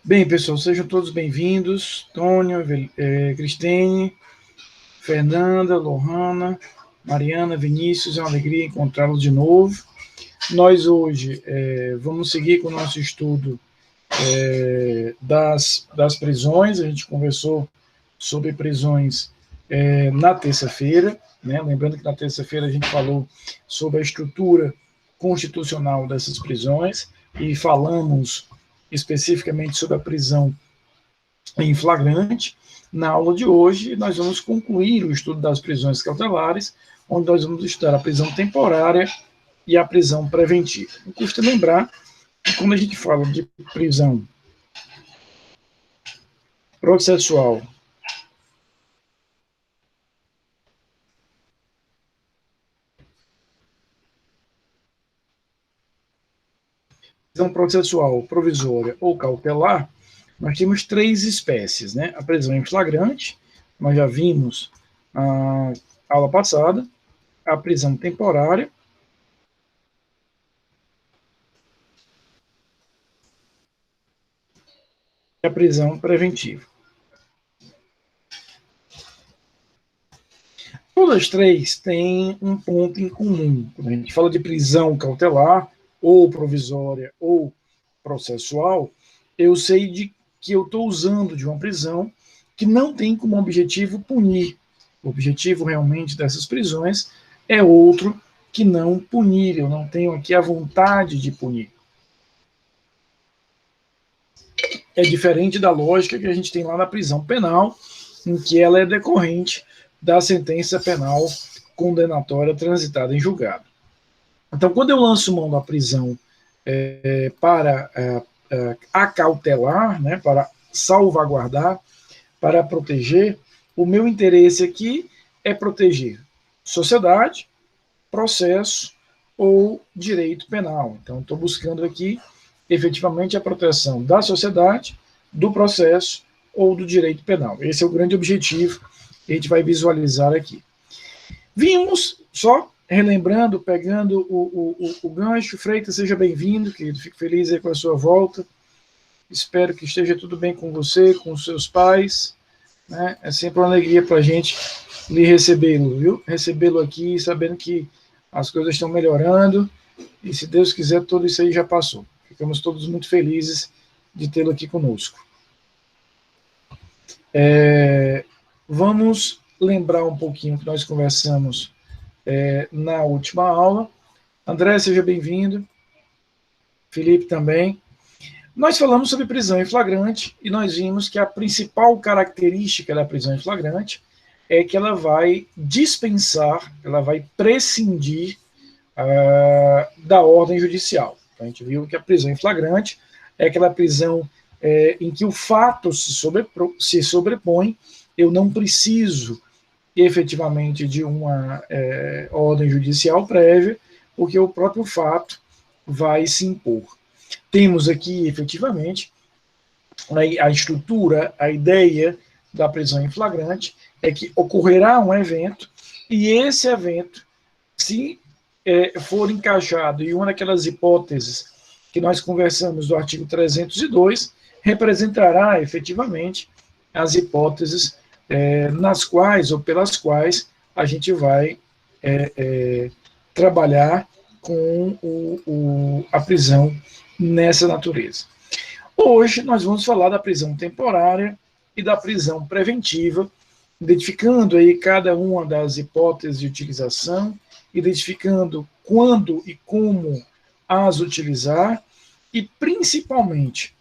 Bem, pessoal, sejam todos bem-vindos. Tônia, Cristine, Fernanda, Lohana, Mariana, Vinícius, é uma alegria encontrá-los de novo. Nós hoje vamos seguir com o nosso estudo das prisões. A gente conversou sobre prisões na terça-feira, né? Lembrando que na terça-feira a gente falou sobre a estrutura constitucional dessas prisões e falamos especificamente sobre a prisão em flagrante. Na aula de hoje, nós vamos concluir o estudo das prisões cautelares, onde nós vamos estudar a prisão temporária e a prisão preventiva. Não custa lembrar que quando a gente fala de prisão processual provisória ou cautelar, nós temos três espécies, né? A prisão em flagrante, nós já vimos na aula passada, a prisão temporária e a prisão preventiva. Todas as três têm um ponto em comum. Quando a gente fala de prisão cautelar, ou provisória, ou processual, eu sei que eu estou usando de uma prisão que não tem como objetivo punir. O objetivo realmente dessas prisões é outro que não punir. Eu não tenho aqui a vontade de punir. É diferente da lógica que a gente tem lá na prisão penal, em que ela é decorrente da sentença penal condenatória transitada em julgado. Então, quando eu lanço mão da prisão para acautelar, né, para salvaguardar, para proteger, o meu interesse aqui é proteger sociedade, processo ou direito penal. Então, estou buscando aqui efetivamente a proteção da sociedade, do processo ou do direito penal. Esse é o grande objetivo que a gente vai visualizar aqui. Vimos, só relembrando, pegando o gancho, Freitas, seja bem-vindo, querido, fico feliz aí com a sua volta, espero que esteja tudo bem com você, com os seus pais, né? É sempre uma alegria para a gente lhe recebê-lo, viu? Recebê-lo aqui, sabendo que as coisas estão melhorando, e se Deus quiser, tudo isso aí já passou. Ficamos todos muito felizes de tê-lo aqui conosco. Vamos lembrar um pouquinho que nós conversamos na última aula. André, seja bem-vindo. Felipe também. Nós falamos sobre prisão em flagrante e nós vimos que a principal característica da prisão em flagrante é que ela vai dispensar, ela vai prescindir da ordem judicial. Então, a gente viu que a prisão em flagrante é aquela prisão em que o fato se sobrepõe, eu não preciso efetivamente de uma ordem judicial prévia, porque o próprio fato vai se impor. Temos aqui, efetivamente, a estrutura, a ideia da prisão em flagrante é que ocorrerá um evento e esse evento, se for encaixado em uma daquelas hipóteses que nós conversamos do artigo 302, representará efetivamente as hipóteses nas quais ou pelas quais a gente vai trabalhar com a prisão nessa natureza. Hoje nós vamos falar da prisão temporária e da prisão preventiva, identificando aí cada uma das hipóteses de utilização, identificando quando e como as utilizar e, principalmente,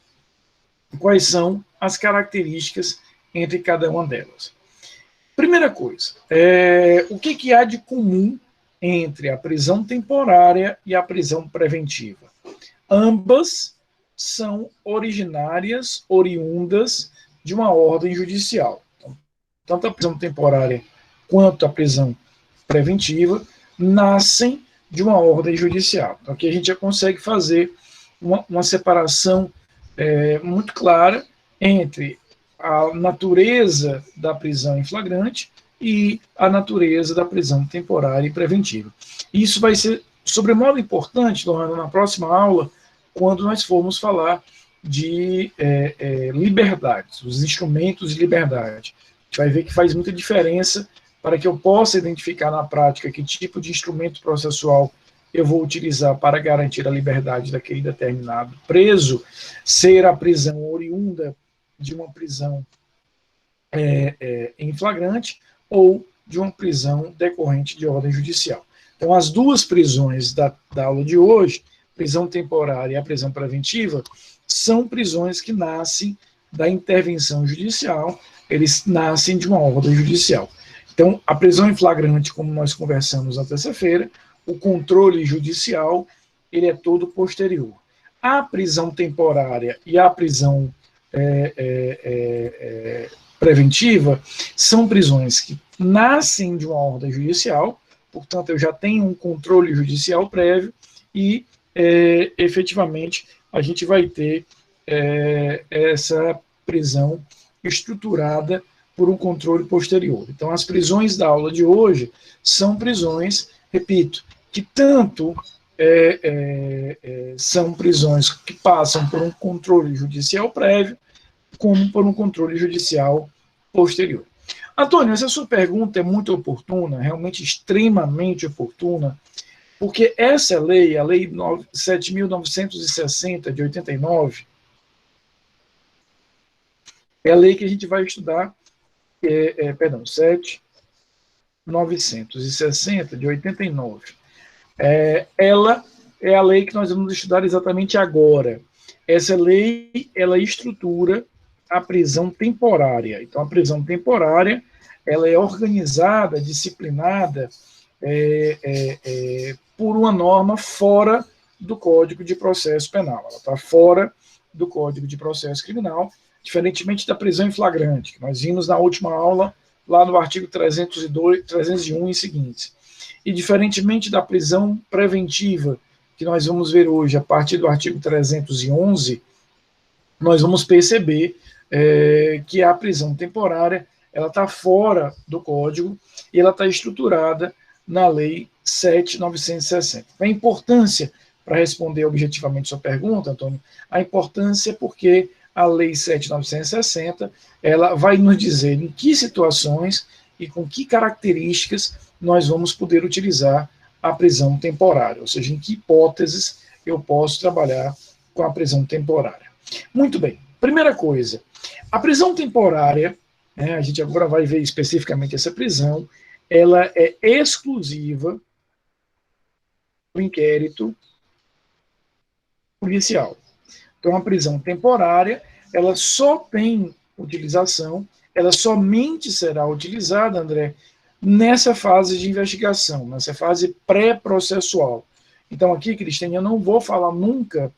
quais são as características entre cada uma delas. Primeira coisa, o que há de comum entre a prisão temporária e a prisão preventiva? Ambas são oriundas de uma ordem judicial. Então, tanto a prisão temporária quanto a prisão preventiva nascem de uma ordem judicial. Então, aqui a gente já consegue fazer uma separação muito clara entre a natureza da prisão em flagrante e a natureza da prisão temporária e preventiva. Isso vai ser sobremodo importante, Lohana, na próxima aula, quando nós formos falar de liberdades, os instrumentos de liberdade. A gente vai ver que faz muita diferença para que eu possa identificar na prática que tipo de instrumento processual eu vou utilizar para garantir a liberdade daquele determinado preso, ser a prisão oriunda de uma prisão em flagrante ou de uma prisão decorrente de ordem judicial. Então, as duas prisões da aula de hoje, prisão temporária e a prisão preventiva, são prisões que nascem da intervenção judicial, eles nascem de uma ordem judicial. Então, a prisão em flagrante, como nós conversamos na terça-feira, o controle judicial, ele é todo posterior. A prisão temporária e a prisão preventiva são prisões que nascem de uma ordem judicial, portanto, eu já tenho um controle judicial prévio e, efetivamente, a gente vai ter essa prisão estruturada por um controle posterior. Então, as prisões da aula de hoje são prisões, repito, que tanto são prisões que passam por um controle judicial prévio, como por um controle judicial posterior. Antônio, essa sua pergunta é muito oportuna, realmente extremamente oportuna, porque essa lei, a Lei 7.960 de 89, é a lei que a gente vai estudar, 7.960 de 89. Ela é a lei que nós vamos estudar exatamente agora. Essa lei, ela estrutura a prisão temporária. Então, a prisão temporária, ela é organizada, disciplinada por uma norma fora do Código de Processo Penal. Ela está fora do Código de Processo Criminal, diferentemente da prisão em flagrante, que nós vimos na última aula, lá no artigo 301 e seguintes. E diferentemente da prisão preventiva, que nós vamos ver hoje, a partir do artigo 311, nós vamos perceber que a prisão temporária ela está fora do Código e ela está estruturada na Lei 7.960. A importância, para responder objetivamente sua pergunta, Antônio, a importância é porque a Lei 7.960 ela vai nos dizer em que situações e com que características nós vamos poder utilizar a prisão temporária, ou seja, em que hipóteses eu posso trabalhar com a prisão temporária. Muito bem, primeira coisa, a prisão temporária, a gente agora vai ver especificamente essa prisão, ela é exclusiva do inquérito policial. Então, a prisão temporária, ela só tem utilização, ela somente será utilizada, André, nessa fase de investigação, nessa fase pré-processual. Então, aqui, Cristiane, eu não vou falar nunca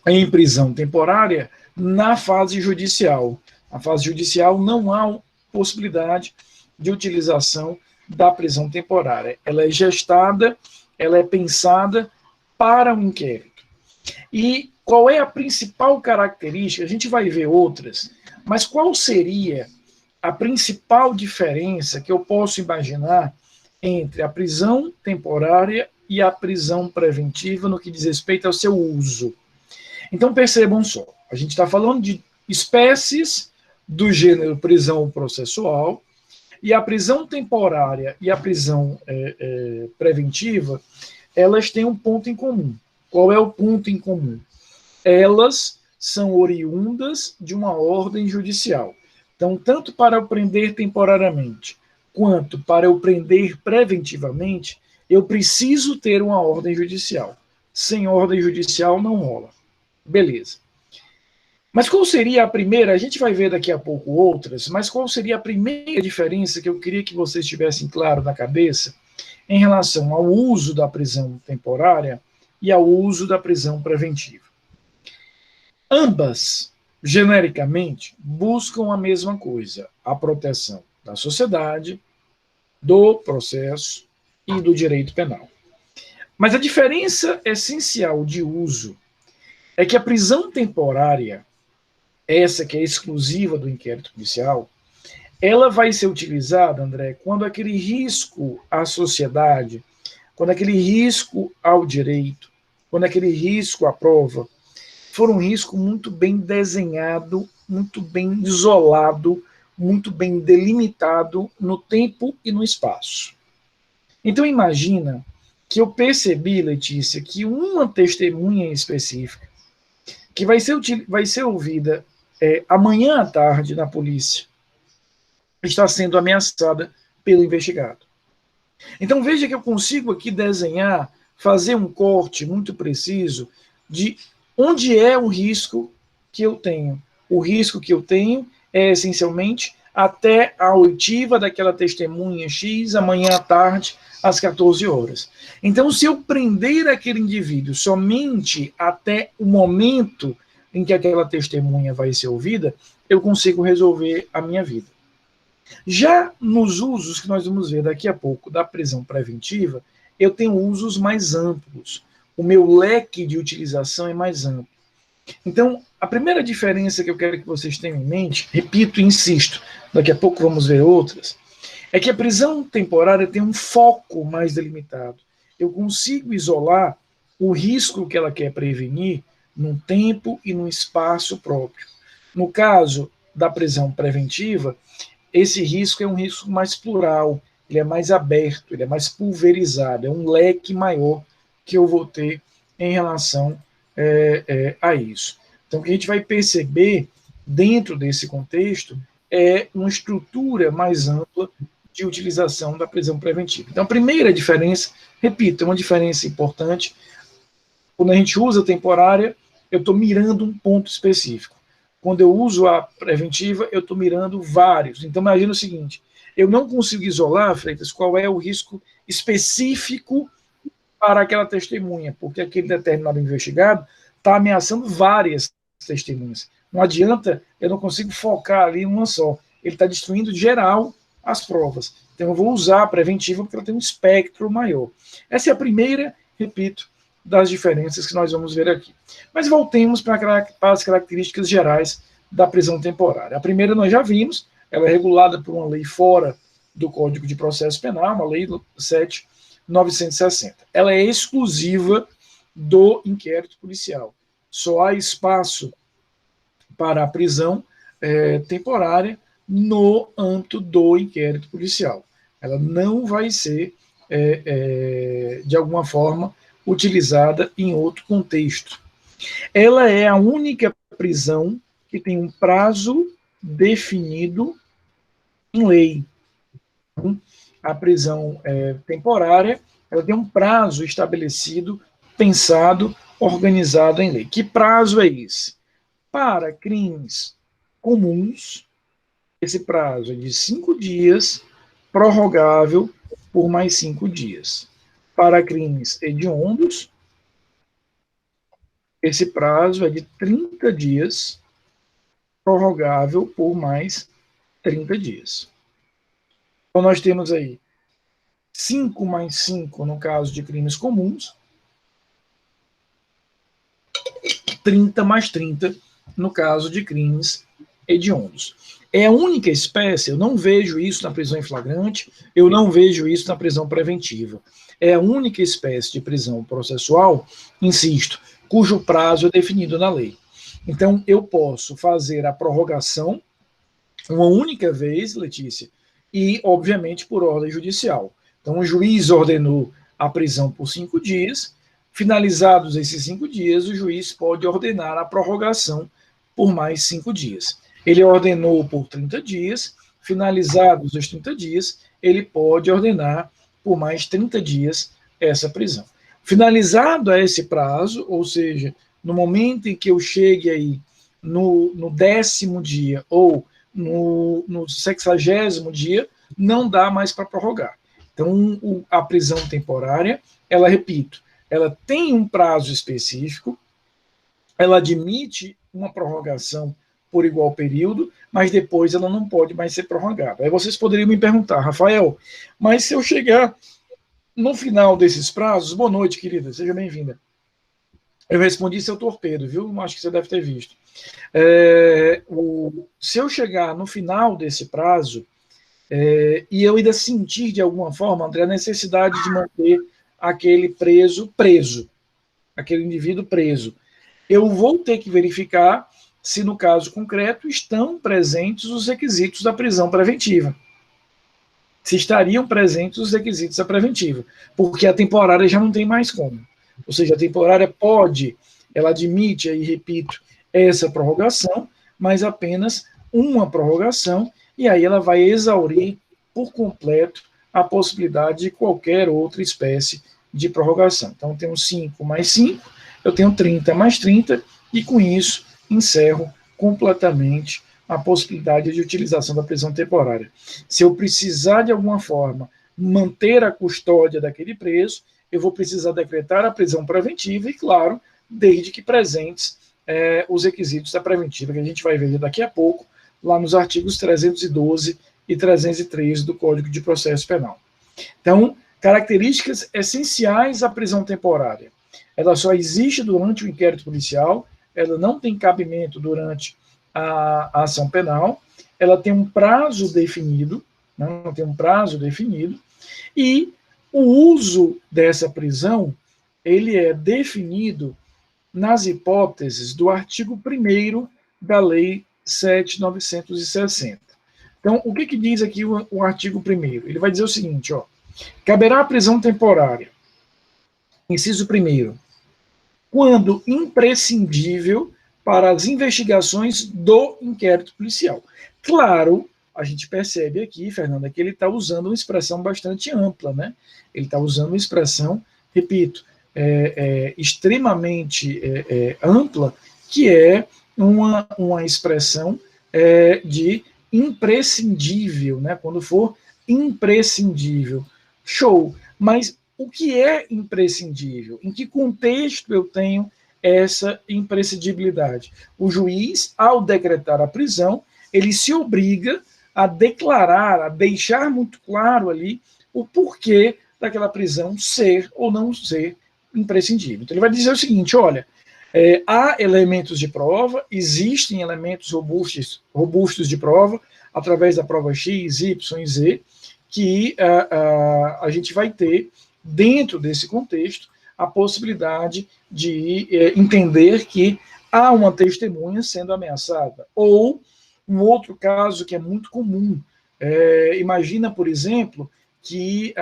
em prisão temporária na fase judicial. Na fase judicial não há possibilidade de utilização da prisão temporária. Ela é gestada, ela é pensada para um inquérito. E qual é a principal característica? A gente vai ver outras, mas qual seria a principal diferença que eu posso imaginar entre a prisão temporária e a prisão preventiva no que diz respeito ao seu uso? Então, percebam só, a gente está falando de espécies do gênero prisão processual, e a prisão temporária e a prisão preventiva, elas têm um ponto em comum. Qual é o ponto em comum? Elas são oriundas de uma ordem judicial. Então, tanto para eu prender temporariamente, quanto para eu prender preventivamente, eu preciso ter uma ordem judicial. Sem ordem judicial não rola. Beleza. Mas qual seria a primeira? A gente vai ver daqui a pouco outras, mas qual seria a primeira diferença que eu queria que vocês tivessem claro na cabeça em relação ao uso da prisão temporária e ao uso da prisão preventiva? Ambas, genericamente, buscam a mesma coisa, a proteção da sociedade, do processo e do direito penal. Mas a diferença essencial de uso é que a prisão temporária, essa que é exclusiva do inquérito policial, ela vai ser utilizada, André, quando aquele risco à sociedade, quando aquele risco ao direito, quando aquele risco à prova for um risco muito bem desenhado, muito bem isolado, muito bem delimitado no tempo e no espaço. Então imagina que eu percebi, Letícia, que uma testemunha específica, que vai ser ouvida amanhã à tarde na polícia, está sendo ameaçada pelo investigado. Então veja que eu consigo aqui desenhar, fazer um corte muito preciso de onde é o risco que eu tenho. O risco que eu tenho é essencialmente até a oitiva daquela testemunha X amanhã à tarde às 14 horas. Então, se eu prender aquele indivíduo somente até o momento em que aquela testemunha vai ser ouvida, eu consigo resolver a minha vida. Já nos usos que nós vamos ver daqui a pouco da prisão preventiva, eu tenho usos mais amplos. O meu leque de utilização é mais amplo. Então, a primeira diferença que eu quero que vocês tenham em mente, repito e insisto, daqui a pouco vamos ver outras, é que a prisão temporária tem um foco mais delimitado. Eu consigo isolar o risco que ela quer prevenir num tempo e num espaço próprio. No caso da prisão preventiva, esse risco é um risco mais plural, ele é mais aberto, ele é mais pulverizado, é um leque maior que eu vou ter em relação a isso. Então, o que a gente vai perceber dentro desse contexto é uma estrutura mais ampla de utilização da prisão preventiva. Então, a primeira diferença, repito, é uma diferença importante. Quando a gente usa a temporária, eu estou mirando um ponto específico. Quando eu uso a preventiva, eu estou mirando vários. Então, imagina o seguinte, eu não consigo isolar, Freitas, qual é o risco específico para aquela testemunha, porque aquele determinado investigado está ameaçando várias testemunhas. Não adianta, eu não consigo focar ali em uma só. Ele está destruindo geral as provas. Então, eu vou usar a preventiva porque ela tem um espectro maior. Essa é a primeira, repito, das diferenças que nós vamos ver aqui. Mas voltemos para as características gerais da prisão temporária. A primeira nós já vimos, ela é regulada por uma lei fora do Código de Processo Penal, uma lei 7.960. Ela é exclusiva do inquérito policial. Só há espaço para a prisão temporária no âmbito do inquérito policial. Ela não vai ser, de alguma forma, utilizada em outro contexto. Ela é a única prisão que tem um prazo definido em lei. A prisão temporária, ela tem um prazo estabelecido, pensado, organizado em lei. Que prazo é esse? Para crimes comuns, esse prazo é de 5 dias, prorrogável por mais 5 dias. Para crimes hediondos, esse prazo é de 30 dias, prorrogável por mais 30 dias. Então, nós temos aí 5 mais 5 no caso de crimes comuns, 30 mais 30 no caso de crimes hediondos. É a única espécie, eu não vejo isso na prisão em flagrante, eu não vejo isso na prisão preventiva. É a única espécie de prisão processual, insisto, cujo prazo é definido na lei. Então, eu posso fazer a prorrogação uma única vez, Letícia, e, obviamente, por ordem judicial. Então, o juiz ordenou a prisão por 5 dias, finalizados esses 5 dias, o juiz pode ordenar a prorrogação por mais 5 dias. Ele ordenou por 30 dias, finalizados os 30 dias, ele pode ordenar por mais 30 dias essa prisão. Finalizado esse prazo, ou seja, no momento em que eu chegue aí no 10º dia ou no 60º dia, não dá mais para prorrogar. Então, a prisão temporária, ela, repito, ela tem um prazo específico, ela admite uma prorrogação por igual período, mas depois ela não pode mais ser prorrogada. Aí vocês poderiam me perguntar, Rafael, mas se eu chegar no final desses prazos, boa noite, querida, seja bem-vinda. Eu respondi seu torpedo, viu? Acho que você deve ter visto. Se eu chegar no final desse prazo, e eu ainda sentir de alguma forma, André, a necessidade de manter aquele preso, aquele indivíduo preso, eu vou ter que verificar se, no caso concreto, estão presentes os requisitos da prisão preventiva. Se estariam presentes os requisitos da preventiva, porque a temporária já não tem mais como. Ou seja, a temporária pode, ela admite, aí repito, essa prorrogação, mas apenas uma prorrogação, e aí ela vai exaurir por completo a possibilidade de qualquer outra espécie de prorrogação. Então, eu tenho 5 mais 5, eu tenho 30 mais 30, e com isso encerro completamente a possibilidade de utilização da prisão temporária. Se eu precisar, de alguma forma, manter a custódia daquele preso, eu vou precisar decretar a prisão preventiva e, claro, desde que presentes os requisitos da preventiva, que a gente vai ver daqui a pouco, lá nos artigos 312 e 313 do Código de Processo Penal. Então, características essenciais à prisão temporária. Ela só existe durante o inquérito policial, ela não tem cabimento durante a ação penal, ela tem um prazo definido, não tem um prazo definido, e o uso dessa prisão, ele é definido nas hipóteses do artigo 1º da Lei 7.960. Então, o que diz aqui o artigo 1º? Ele vai dizer o seguinte, ó, caberá a prisão temporária, inciso 1º, quando imprescindível para as investigações do inquérito policial. Claro, a gente percebe aqui, Fernanda, que ele está usando uma expressão bastante ampla, né? Ele está usando uma expressão, repito, extremamente ampla, que é uma expressão de imprescindível, né? Quando for imprescindível. Show! Mas o que é imprescindível? Em que contexto eu tenho essa imprescindibilidade? O juiz, ao decretar a prisão, ele se obriga a declarar, a deixar muito claro ali o porquê daquela prisão ser ou não ser imprescindível. Então ele vai dizer o seguinte, olha, há elementos de prova, existem elementos robustos de prova, através da prova X, Y e Z, que a gente vai ter, dentro desse contexto, a possibilidade de entender que há uma testemunha sendo ameaçada. Ou um outro caso que é muito comum, imagina, por exemplo, que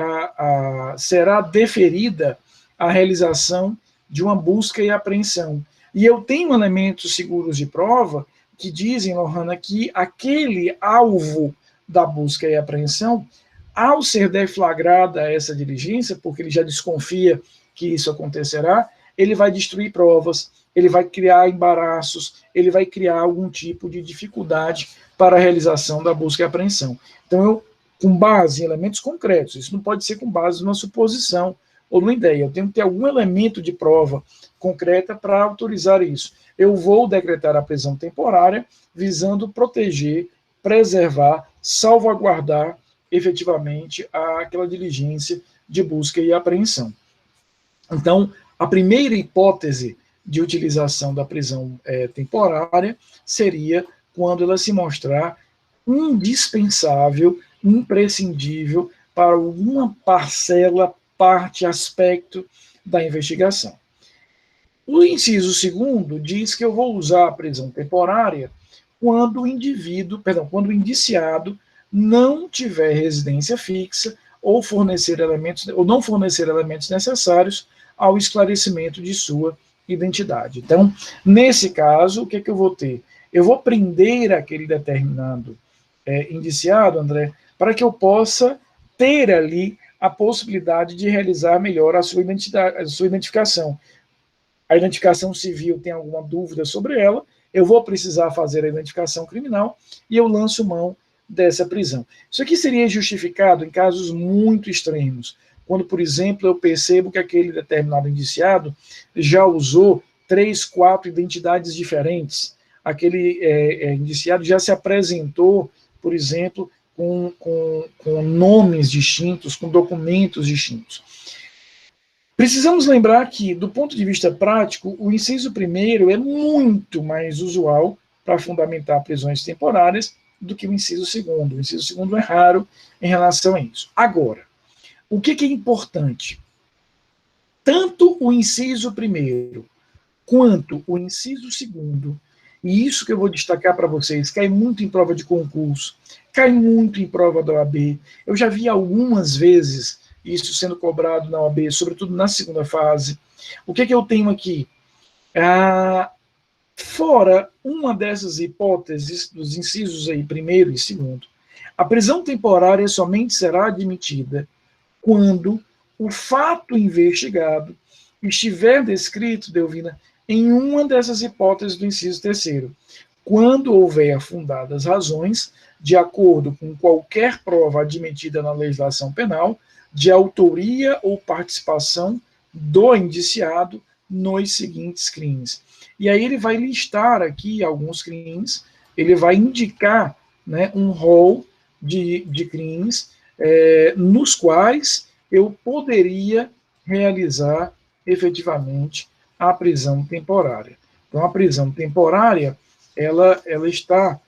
será deferida a realização de uma busca e apreensão. E eu tenho elementos seguros de prova que dizem, Lohana, que aquele alvo da busca e apreensão, ao ser deflagrada essa diligência, porque ele já desconfia que isso acontecerá, ele vai destruir provas, ele vai criar embaraços, ele vai criar algum tipo de dificuldade para a realização da busca e apreensão. Então, eu, com base em elementos concretos, isso não pode ser com base numa suposição ou numa ideia, eu tenho que ter algum elemento de prova concreta para autorizar isso. Eu vou decretar a prisão temporária, visando proteger, preservar, salvaguardar efetivamente aquela diligência de busca e apreensão. Então, a primeira hipótese de utilização da prisão temporária seria quando ela se mostrar indispensável, imprescindível para alguma parcela, parte, aspecto da investigação. O inciso 2º diz que eu vou usar a prisão temporária quando o indivíduo, quando o indiciado não tiver residência fixa ou fornecer elementos, ou não fornecer elementos necessários ao esclarecimento de sua identidade. Então, nesse caso, o que eu vou ter? Eu vou prender aquele determinado indiciado, André, para que eu possa ter ali a possibilidade de realizar melhor a sua identificação. A identificação civil tem alguma dúvida sobre ela, eu vou precisar fazer a identificação criminal e eu lanço mão dessa prisão. Isso aqui seria justificado em casos muito extremos, quando, por exemplo, eu percebo que aquele determinado indiciado já usou 3, 4 identidades diferentes. Aquele indiciado já se apresentou, por exemplo, com nomes distintos, com documentos distintos. Precisamos lembrar que, do ponto de vista prático, o inciso 1º é muito mais usual para fundamentar prisões temporárias do que o inciso 2º. O inciso 2º é raro em relação a isso. Agora, o que é importante? Tanto o inciso 1º quanto o inciso segundo, e isso que eu vou destacar para vocês, cai muito em prova de concurso, cai muito em prova da OAB. Eu já vi algumas vezes isso sendo cobrado na OAB, sobretudo na segunda fase. O que eu tenho aqui? Fora uma dessas hipóteses, dos incisos aí, primeiro e segundo, a prisão temporária somente será admitida quando o fato investigado estiver descrito, Delvina, em uma dessas hipóteses do inciso terceiro, quando houver fundadas razões, de acordo com qualquer prova admitida na legislação penal, de autoria ou participação do indiciado nos seguintes crimes. E aí ele vai listar aqui alguns crimes, ele vai indicar, né, um rol de crimes nos quais eu poderia realizar efetivamente a prisão temporária. Então, a prisão temporária, ela está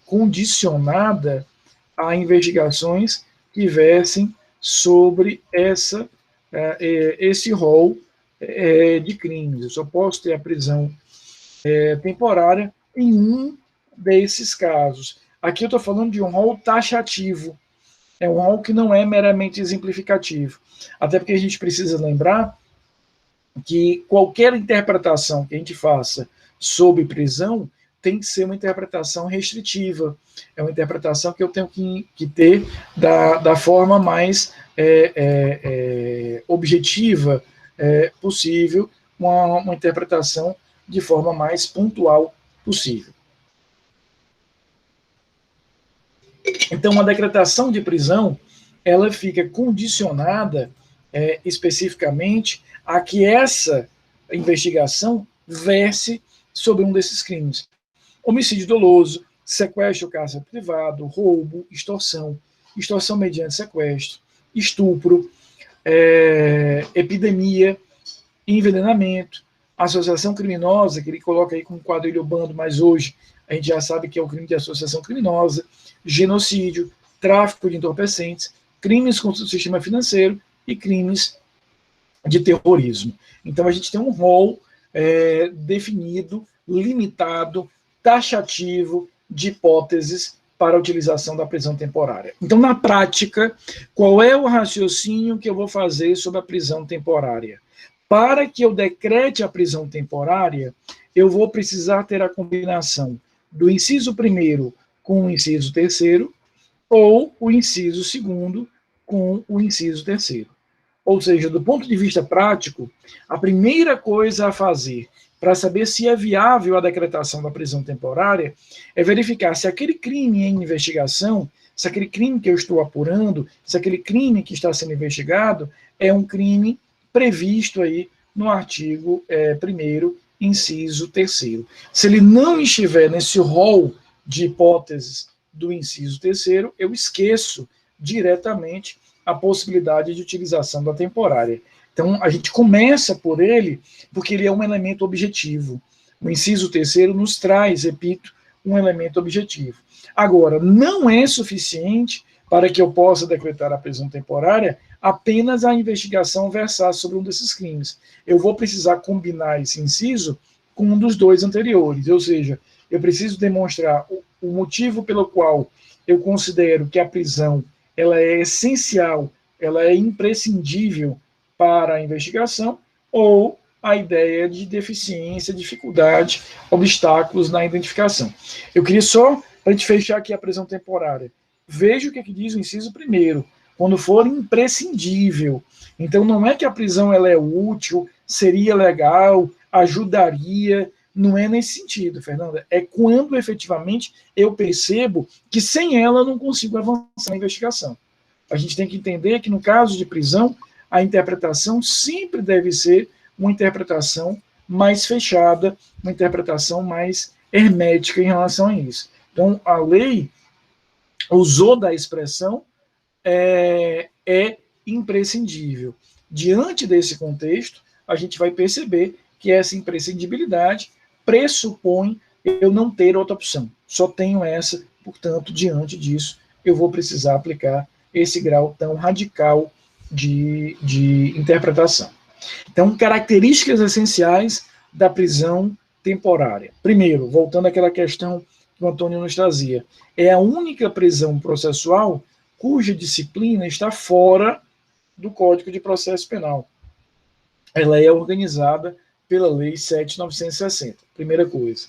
condicionada a investigações que versem sobre esse rol de crimes. Eu só posso ter a prisão temporária em um desses casos. Aqui eu estou falando de um rol taxativo, é um rol que não é meramente exemplificativo. Até porque a gente precisa lembrar que qualquer interpretação que a gente faça sobre prisão tem que ser uma interpretação restritiva. É uma interpretação que eu tenho que ter da forma mais objetiva possível, uma interpretação de forma mais pontual possível. Então, a decretação de prisão, ela fica condicionada especificamente a que essa investigação verse sobre um desses crimes. Homicídio doloso, sequestro ou cárcere privado, roubo, extorsão mediante sequestro, estupro, epidemia, envenenamento, associação criminosa, que ele coloca aí como quadrilha ou bando, mas hoje a gente já sabe que é o crime de associação criminosa, genocídio, tráfico de entorpecentes, crimes contra o sistema financeiro e crimes de terrorismo. Então, a gente tem um rol definido, limitado, taxativo de hipóteses para a utilização da prisão temporária. Então, na prática, qual é o raciocínio que eu vou fazer sobre a prisão temporária? Para que eu decrete a prisão temporária, eu vou precisar ter a combinação do inciso primeiro com o inciso terceiro, ou o inciso segundo com o inciso terceiro. Ou seja, do ponto de vista prático, a primeira coisa a fazer para saber se é viável a decretação da prisão temporária é verificar se aquele crime em investigação, se aquele crime que eu estou apurando, se aquele crime que está sendo investigado é um crime previsto aí no artigo 1º, inciso 3º. Se ele não estiver nesse rol de hipóteses do inciso 3º, eu esqueço diretamente a possibilidade de utilização da temporária. Então, a gente começa por ele, porque ele é um elemento objetivo. O inciso 3º nos traz, repito, um elemento objetivo. Agora, não é suficiente para que eu possa decretar a prisão temporária apenas a investigação versar sobre um desses crimes. Eu vou precisar combinar esse inciso com um dos dois anteriores, ou seja, eu preciso demonstrar o motivo pelo qual eu considero que a prisão ela é essencial, ela é imprescindível para a investigação, ou a ideia de deficiência, dificuldade, obstáculos na identificação. Eu queria só, para a gente fechar aqui a prisão temporária, veja o que diz o inciso 1º, quando for imprescindível. Então, não é que a prisão ela é útil, seria legal, ajudaria, não é nesse sentido, Fernanda. É quando efetivamente eu percebo que sem ela eu não consigo avançar na investigação. A gente tem que entender que no caso de prisão, a interpretação sempre deve ser uma interpretação mais fechada, uma interpretação mais hermética em relação a isso. Então, a lei usou da expressão é imprescindível. Diante desse contexto, a gente vai perceber que essa imprescindibilidade pressupõe eu não ter outra opção. Só tenho essa, portanto, diante disso, eu vou precisar aplicar esse grau tão radical de interpretação. Então, características essenciais da prisão temporária. Primeiro, voltando àquela questão que o Antônio nos trazia, é a única prisão processual cuja disciplina está fora do Código de Processo Penal. Ela é organizada pela Lei 7.960. Primeira coisa.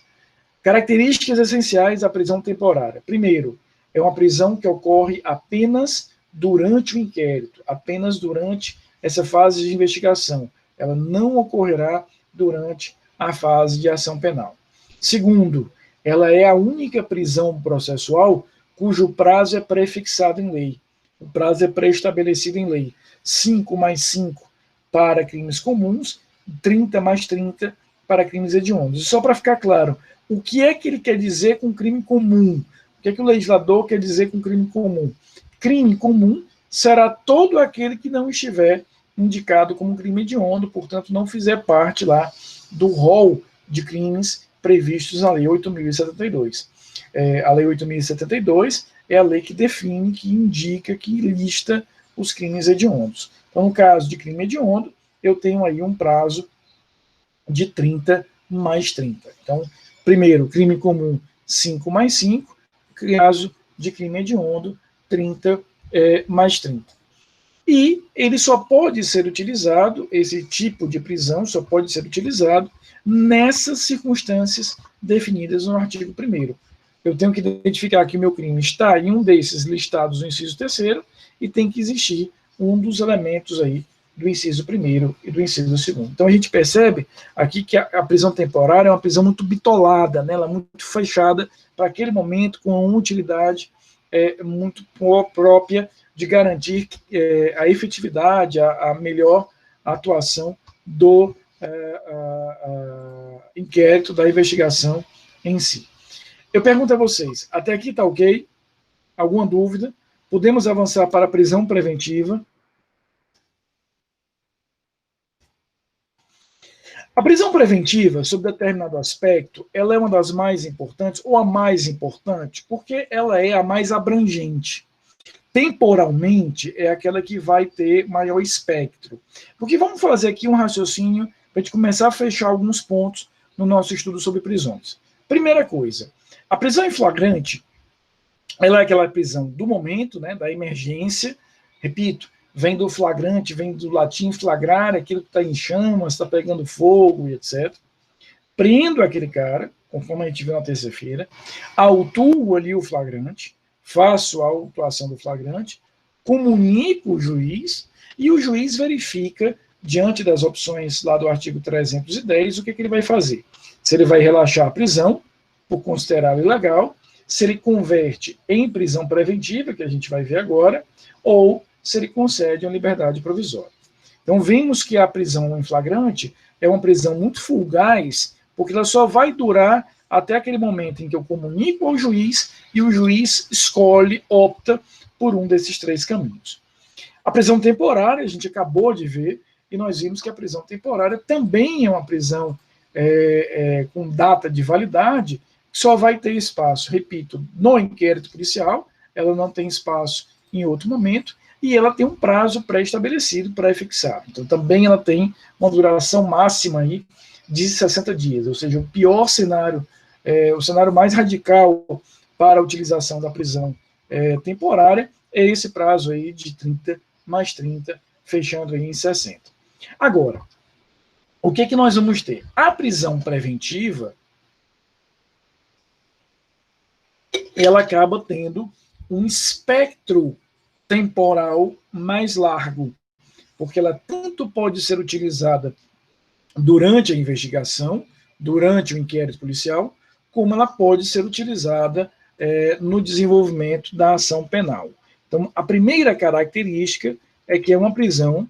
Características essenciais da prisão temporária. Primeiro, é uma prisão que ocorre apenas durante o inquérito, apenas durante essa fase de investigação. Ela não ocorrerá durante a fase de ação penal. Segundo, ela é a única prisão processual cujo prazo é prefixado em lei. O prazo é pré-estabelecido em lei. 5 mais 5 para crimes comuns, 30 mais 30 para crimes hediondos. E só para ficar claro, o que é que ele quer dizer com crime comum? O que é que o legislador quer dizer com crime comum? Crime comum será todo aquele que não estiver indicado como crime hediondo, portanto, não fizer parte lá do rol de crimes previstos na Lei 8.072. A Lei 8.072 é a lei que define, que indica, que lista os crimes hediondos. Então, no caso de crime hediondo, eu tenho aí um prazo de 30 mais 30. Então, primeiro, crime comum, 5 mais 5, caso de crime hediondo, 30 mais 30. E ele só pode ser utilizado, esse tipo de prisão só pode ser utilizado nessas circunstâncias definidas no artigo 1º. Eu tenho que identificar que o meu crime está em um desses listados no inciso 3º e tem que existir um dos elementos aí do inciso 1º e do inciso 2º. Então a gente percebe aqui que a prisão temporária é uma prisão muito bitolada, né? Ela é muito fechada para aquele momento, com uma utilidade muito própria de garantir a efetividade, a melhor atuação do inquérito, da investigação em si. Eu pergunto a vocês, até aqui está ok? Alguma dúvida? Podemos avançar para a prisão preventiva. A prisão preventiva, sob determinado aspecto, ela é uma das mais importantes, ou a mais importante, porque ela é a mais abrangente. Temporalmente, é aquela que vai ter maior espectro. Porque vamos fazer aqui um raciocínio para a gente começar a fechar alguns pontos no nosso estudo sobre prisões. Primeira coisa, a prisão em flagrante, ela é aquela prisão do momento, né, da emergência. Repito, vem do flagrante, vem do latim flagrar, aquilo que está em chamas, está pegando fogo e etc. Prendo aquele cara, conforme a gente viu na terça-feira, autuo ali o flagrante, faço a autuação do flagrante, comunico o juiz, e o juiz verifica, diante das opções lá do artigo 310, o que ele vai fazer. Se ele vai relaxar a prisão, por considerá-la ilegal, se ele converte em prisão preventiva, que a gente vai ver agora, ou se ele concede uma liberdade provisória. Então, vimos que a prisão em flagrante é uma prisão muito fugaz, porque ela só vai durar até aquele momento em que eu comunico ao juiz e o juiz escolhe, opta por um desses três caminhos. A prisão temporária, a gente acabou de ver, e nós vimos que a prisão temporária também é uma prisão com data de validade, que só vai ter espaço, repito, no inquérito policial, ela não tem espaço em outro momento, e ela tem um prazo pré-estabelecido, pré-fixado. Então, também ela tem uma duração máxima aí de 60 dias, ou seja, o pior cenário, o cenário mais radical para a utilização da prisão temporária é esse prazo aí de 30 mais 30, fechando aí em 60. Agora, o que nós vamos ter? A prisão preventiva, ela acaba tendo um espectro temporal mais largo, porque ela tanto pode ser utilizada durante a investigação, durante o inquérito policial, como ela pode ser utilizada no desenvolvimento da ação penal. Então, a primeira característica é que é uma prisão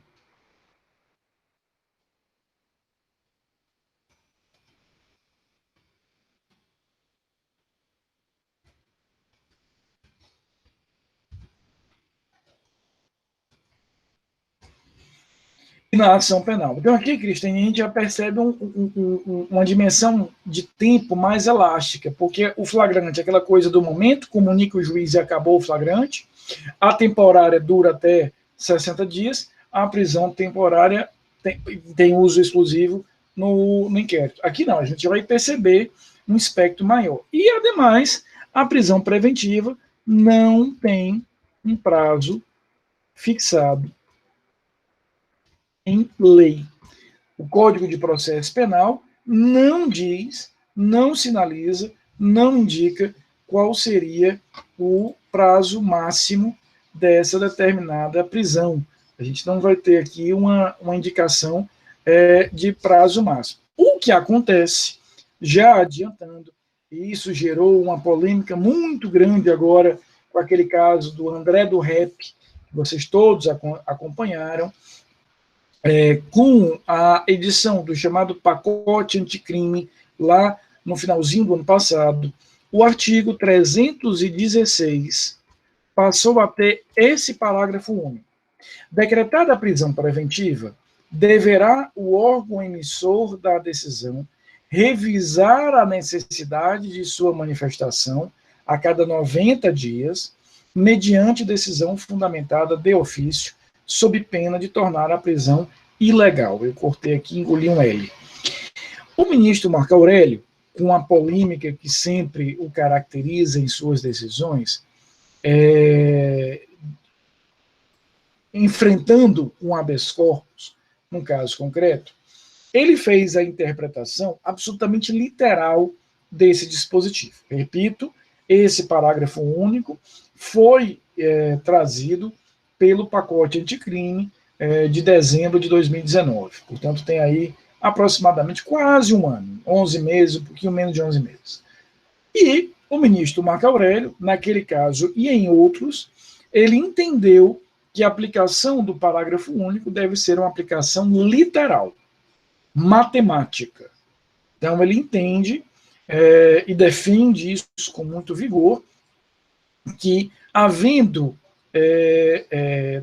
na ação penal. Então aqui, Cristian, a gente já percebe uma dimensão de tempo mais elástica, porque o flagrante é aquela coisa do momento, comunica o juiz e acabou o flagrante, a temporária dura até 60 dias, a prisão temporária tem uso exclusivo no inquérito. Aqui não, a gente vai perceber um espectro maior. E, ademais, a prisão preventiva não tem um prazo fixado em lei. O Código de Processo Penal não diz, não sinaliza, não indica qual seria o prazo máximo dessa determinada prisão. A gente não vai ter aqui uma indicação de prazo máximo. O que acontece, já adiantando, e isso gerou uma polêmica muito grande agora com aquele caso do André do Rep, que vocês todos acompanharam, com a edição do chamado pacote anticrime, lá no finalzinho do ano passado, o artigo 316 passou a ter esse parágrafo único. Decretada a prisão preventiva, deverá o órgão emissor da decisão revisar a necessidade de sua manifestação a cada 90 dias, mediante decisão fundamentada de ofício, sob pena de tornar a prisão ilegal. Eu cortei aqui e engoli um L. O ministro Marco Aurélio, com a polêmica que sempre o caracteriza em suas decisões, enfrentando um habeas corpus, num caso concreto, ele fez a interpretação absolutamente literal desse dispositivo. Repito, esse parágrafo único foi trazido pelo pacote anticrime de dezembro de 2019. Portanto, tem aí aproximadamente quase um ano, 11 meses, um pouquinho menos de 11 meses. E o ministro Marco Aurélio, naquele caso e em outros, ele entendeu que a aplicação do parágrafo único deve ser uma aplicação literal, matemática. Então, ele entende e defende isso com muito vigor, que, havendo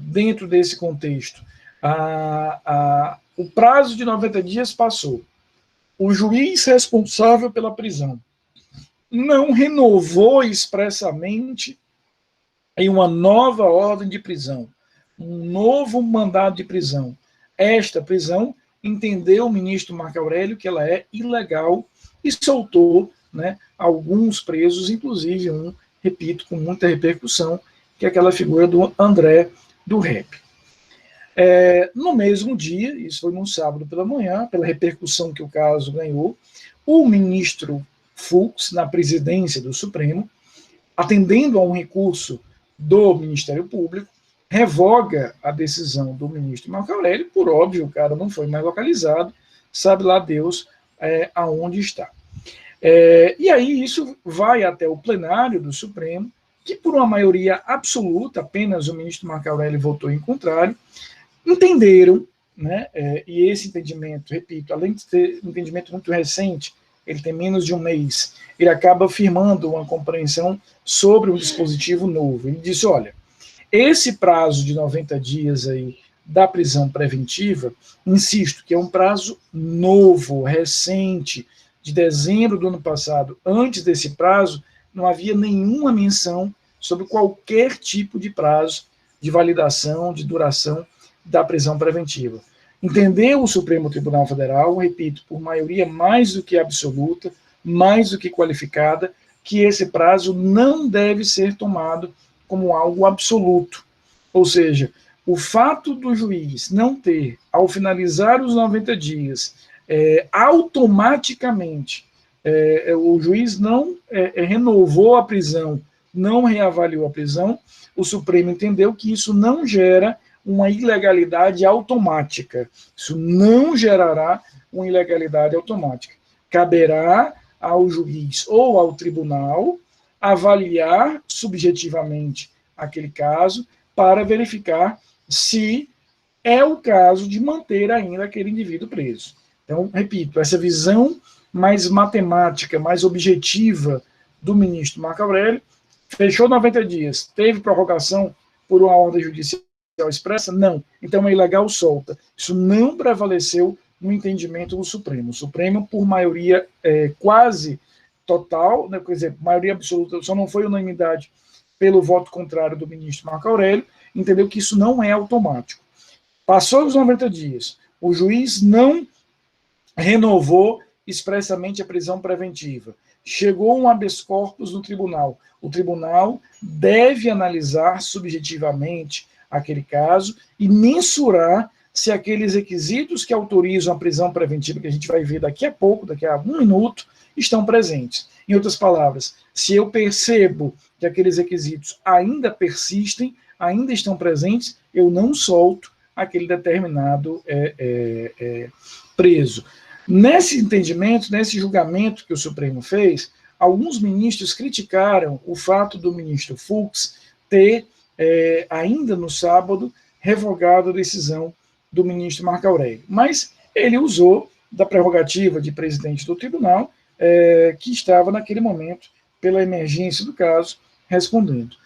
dentro desse contexto, o prazo de 90 dias passou, o juiz responsável pela prisão não renovou expressamente em uma nova ordem de prisão, um novo mandado de prisão. Esta prisão, entendeu o ministro Marco Aurélio que ela é ilegal e soltou, né, alguns presos, inclusive um, repito, com muita repercussão, que é aquela figura do André do Rep. No mesmo dia, isso foi num sábado pela manhã, pela repercussão que o caso ganhou, o ministro Fux, na presidência do Supremo, atendendo a um recurso do Ministério Público, revoga a decisão do ministro Marco Aurélio, por óbvio, o cara não foi mais localizado, sabe lá Deus aonde está. E aí isso vai até o plenário do Supremo, que por uma maioria absoluta, apenas o ministro Marco Aurélio votou em contrário, entenderam, né, e esse entendimento, repito, além de ter um entendimento muito recente, ele tem menos de um mês, ele acaba firmando uma compreensão sobre um dispositivo novo. Ele disse, olha, esse prazo de 90 dias aí da prisão preventiva, insisto, que é um prazo novo, recente, de dezembro do ano passado. Antes desse prazo, não havia nenhuma menção sobre qualquer tipo de prazo de validação, de duração da prisão preventiva. Entendeu o Supremo Tribunal Federal, repito, por maioria mais do que absoluta, mais do que qualificada, que esse prazo não deve ser tomado como algo absoluto. Ou seja, o fato do juiz não ter, ao finalizar os 90 dias, automaticamente, o juiz não renovou a prisão, não reavaliou a prisão, o Supremo entendeu que isso não gera uma ilegalidade automática. Isso não gerará uma ilegalidade automática. Caberá ao juiz ou ao tribunal avaliar subjetivamente aquele caso para verificar se é o caso de manter ainda aquele indivíduo preso. Então, repito, essa visão mais matemática, mais objetiva do ministro Marco Aurélio, fechou 90 dias, teve prorrogação por uma ordem judicial expressa? Não. Então é ilegal, solta. Isso não prevaleceu no entendimento do Supremo. O Supremo, por maioria quase total, né, quer dizer, maioria absoluta, só não foi unanimidade pelo voto contrário do ministro Marco Aurélio, entendeu que isso não é automático. Passou os 90 dias, O juiz não renovou expressamente a prisão preventiva. Chegou um habeas corpus no tribunal. O tribunal deve analisar subjetivamente aquele caso e mensurar se aqueles requisitos que autorizam a prisão preventiva, que a gente vai ver daqui a pouco, daqui a um minuto, estão presentes. Em outras palavras, se eu percebo que aqueles requisitos ainda persistem, ainda estão presentes, eu não solto aquele determinado preso. Nesse entendimento, nesse julgamento que o Supremo fez, alguns ministros criticaram o fato do ministro Fux ter, ainda no sábado, revogado a decisão do ministro Marco Aurélio. Mas ele usou da prerrogativa de presidente do tribunal, que estava naquele momento, pela emergência do caso, respondendo.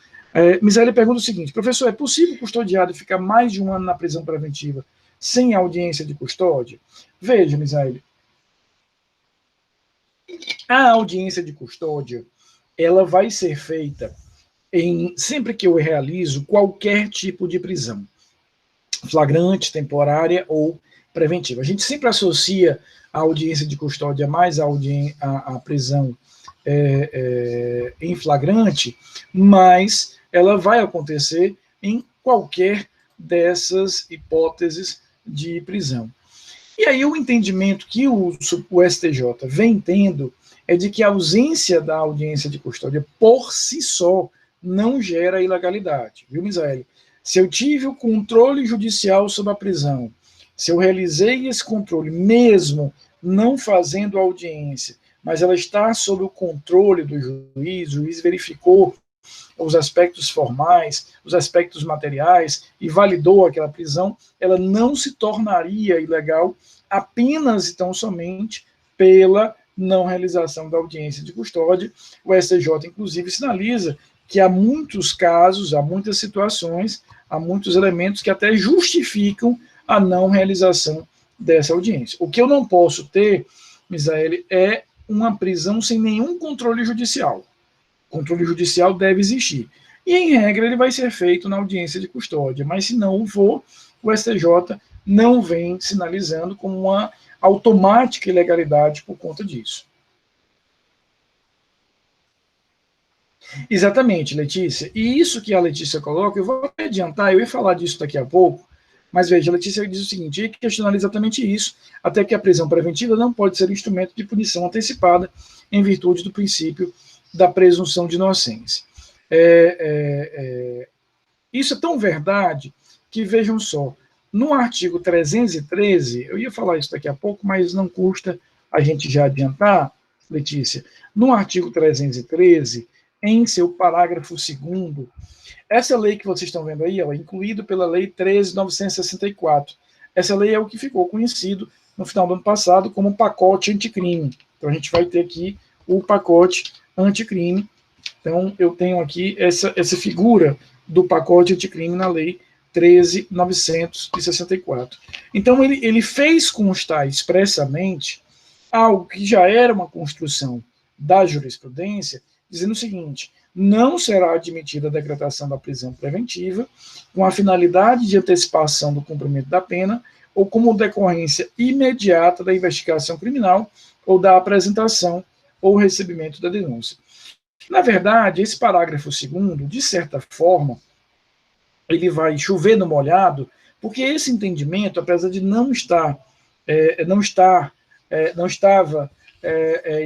Misael pergunta o seguinte: professor, é possível o custodiado ficar mais de um ano na prisão preventiva sem audiência de custódia? Veja, Misael, a audiência de custódia, ela vai ser feita sempre que eu realizo qualquer tipo de prisão, flagrante, temporária ou preventiva. A gente sempre associa a audiência de custódia mais a prisão em flagrante, mas ela vai acontecer em qualquer dessas hipóteses de prisão. E aí o entendimento que o STJ vem tendo é de que a ausência da audiência de custódia por si só não gera ilegalidade, viu, Misael? Se eu tive o controle judicial sobre a prisão, se eu realizei esse controle, mesmo não fazendo audiência, mas ela está sob o controle do juiz, o juiz verificou os aspectos formais, os aspectos materiais e validou aquela prisão, ela não se tornaria ilegal apenas e tão somente pela não realização da audiência de custódia. O STJ, inclusive, sinaliza que há muitos casos, há muitas situações, há muitos elementos que até justificam a não realização dessa audiência. O que eu não posso ter, Misael, é uma prisão sem nenhum controle judicial. O controle judicial deve existir. E, em regra, ele vai ser feito na audiência de custódia, mas se não for, o STJ não vem sinalizando como uma automática ilegalidade por conta disso. Exatamente, Letícia. E isso que a Letícia coloca, eu vou adiantar, eu ia falar disso daqui a pouco, mas veja, a Letícia diz o seguinte: ia questionar exatamente isso, até que a prisão preventiva não pode ser instrumento de punição antecipada em virtude do princípio da presunção de inocência. Isso é tão verdade que, vejam só, no artigo 313, eu ia falar isso daqui a pouco, mas não custa a gente já adiantar, Letícia, no artigo 313, em seu parágrafo 2º, essa lei que vocês estão vendo aí, ela é incluída pela Lei 13.964. Essa lei é o que ficou conhecido no final do ano passado como pacote anticrime. Então, a gente vai ter aqui o pacote anticrime. Então, eu tenho aqui essa figura do pacote anticrime na Lei 13.964. Então, ele fez constar expressamente algo que já era uma construção da jurisprudência, dizendo o seguinte: não será admitida a decretação da prisão preventiva com a finalidade de antecipação do cumprimento da pena ou como decorrência imediata da investigação criminal ou da apresentação ou recebimento da denúncia. Na verdade, esse parágrafo 2º, de certa forma, ele vai chover no molhado, porque esse entendimento, apesar de não estava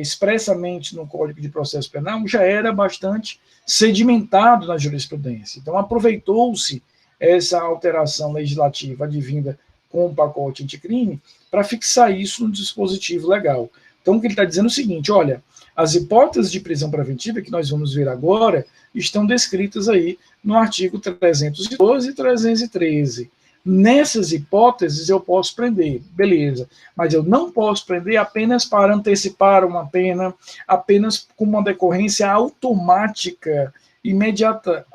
expressamente no Código de Processo Penal, já era bastante sedimentado na jurisprudência. Então, aproveitou-se essa alteração legislativa advinda com o pacote anticrime para fixar isso no dispositivo legal. Então, o que ele está dizendo é o seguinte: olha, as hipóteses de prisão preventiva que nós vamos ver agora estão descritas aí no artigo 312 e 313. Nessas hipóteses eu posso prender, beleza, mas eu não posso prender apenas para antecipar uma pena, apenas com uma decorrência automática e imediata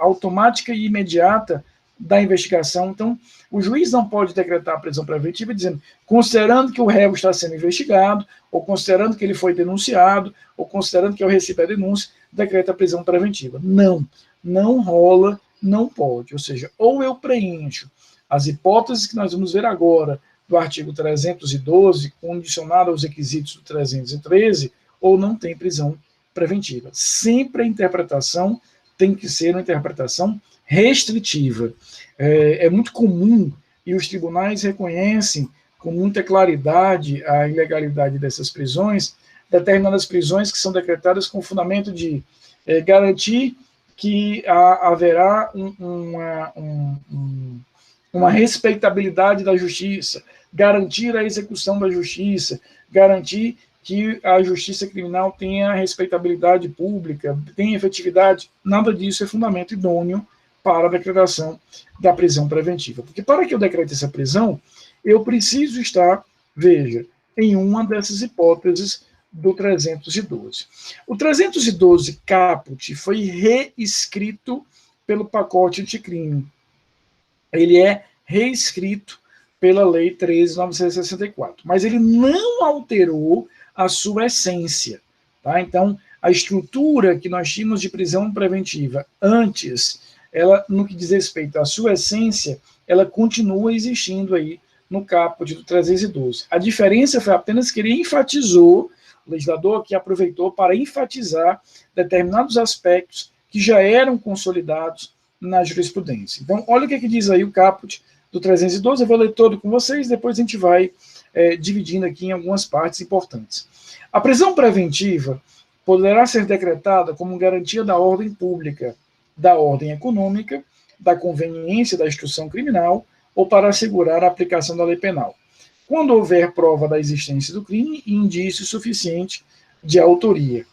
da investigação. Então, o juiz não pode decretar a prisão preventiva dizendo, considerando que o réu está sendo investigado, ou considerando que ele foi denunciado, ou considerando que eu recebi a denúncia, decreta a prisão preventiva. Não rola, não pode. Ou seja, ou eu preencho as hipóteses que nós vamos ver agora do artigo 312, condicionado aos requisitos do 313, ou não tem prisão preventiva. Sempre a interpretação tem que ser uma interpretação restritiva. É muito comum, e os tribunais reconhecem com muita claridade a ilegalidade dessas prisões, determinadas prisões que são decretadas com o fundamento de garantir que haverá uma respeitabilidade da justiça, garantir a execução da justiça, garantir que a justiça criminal tenha respeitabilidade pública, tenha efetividade. Nada disso é fundamento idôneo para a decretação da prisão preventiva. Porque para que eu decrete essa prisão, eu preciso estar, veja, em uma dessas hipóteses do 312. O 312 caput foi reescrito pelo pacote anticrime. Ele é reescrito pela Lei 13.964, mas ele não alterou a sua essência. Tá? Então, a estrutura que nós tínhamos de prisão preventiva antes, ela, no que diz respeito à sua essência, ela continua existindo aí no caput do 312. A diferença foi apenas que ele enfatizou, o legislador que aproveitou para enfatizar determinados aspectos que já eram consolidados na jurisprudência. Então, olha o que diz aí o caput do 312, eu vou ler todo com vocês, depois a gente vai dividindo aqui em algumas partes importantes. A prisão preventiva poderá ser decretada como garantia da ordem pública, da ordem econômica, da conveniência da instrução criminal ou para assegurar a aplicação da lei penal, quando houver prova da existência do crime e indício suficiente de autoria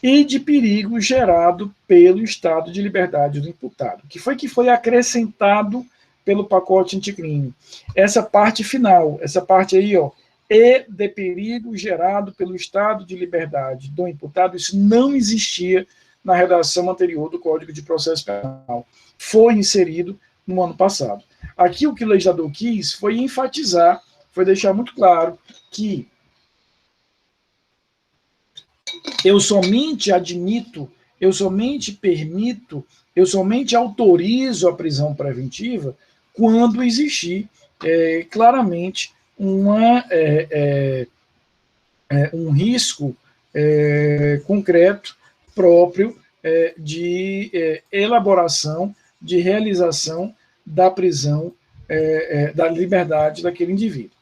e de perigo gerado pelo estado de liberdade do imputado, que foi acrescentado pelo pacote anticrime. Essa parte final, essa parte aí, ó, e de perigo gerado pelo estado de liberdade do imputado, isso não existia na redação anterior do Código de Processo Penal. Foi inserido no ano passado. Aqui o que o legislador quis foi enfatizar, foi deixar muito claro que eu somente admito, eu somente permito, eu somente autorizo a prisão preventiva quando existir claramente um risco concreto próprio de elaboração, de realização da prisão, da liberdade daquele indivíduo.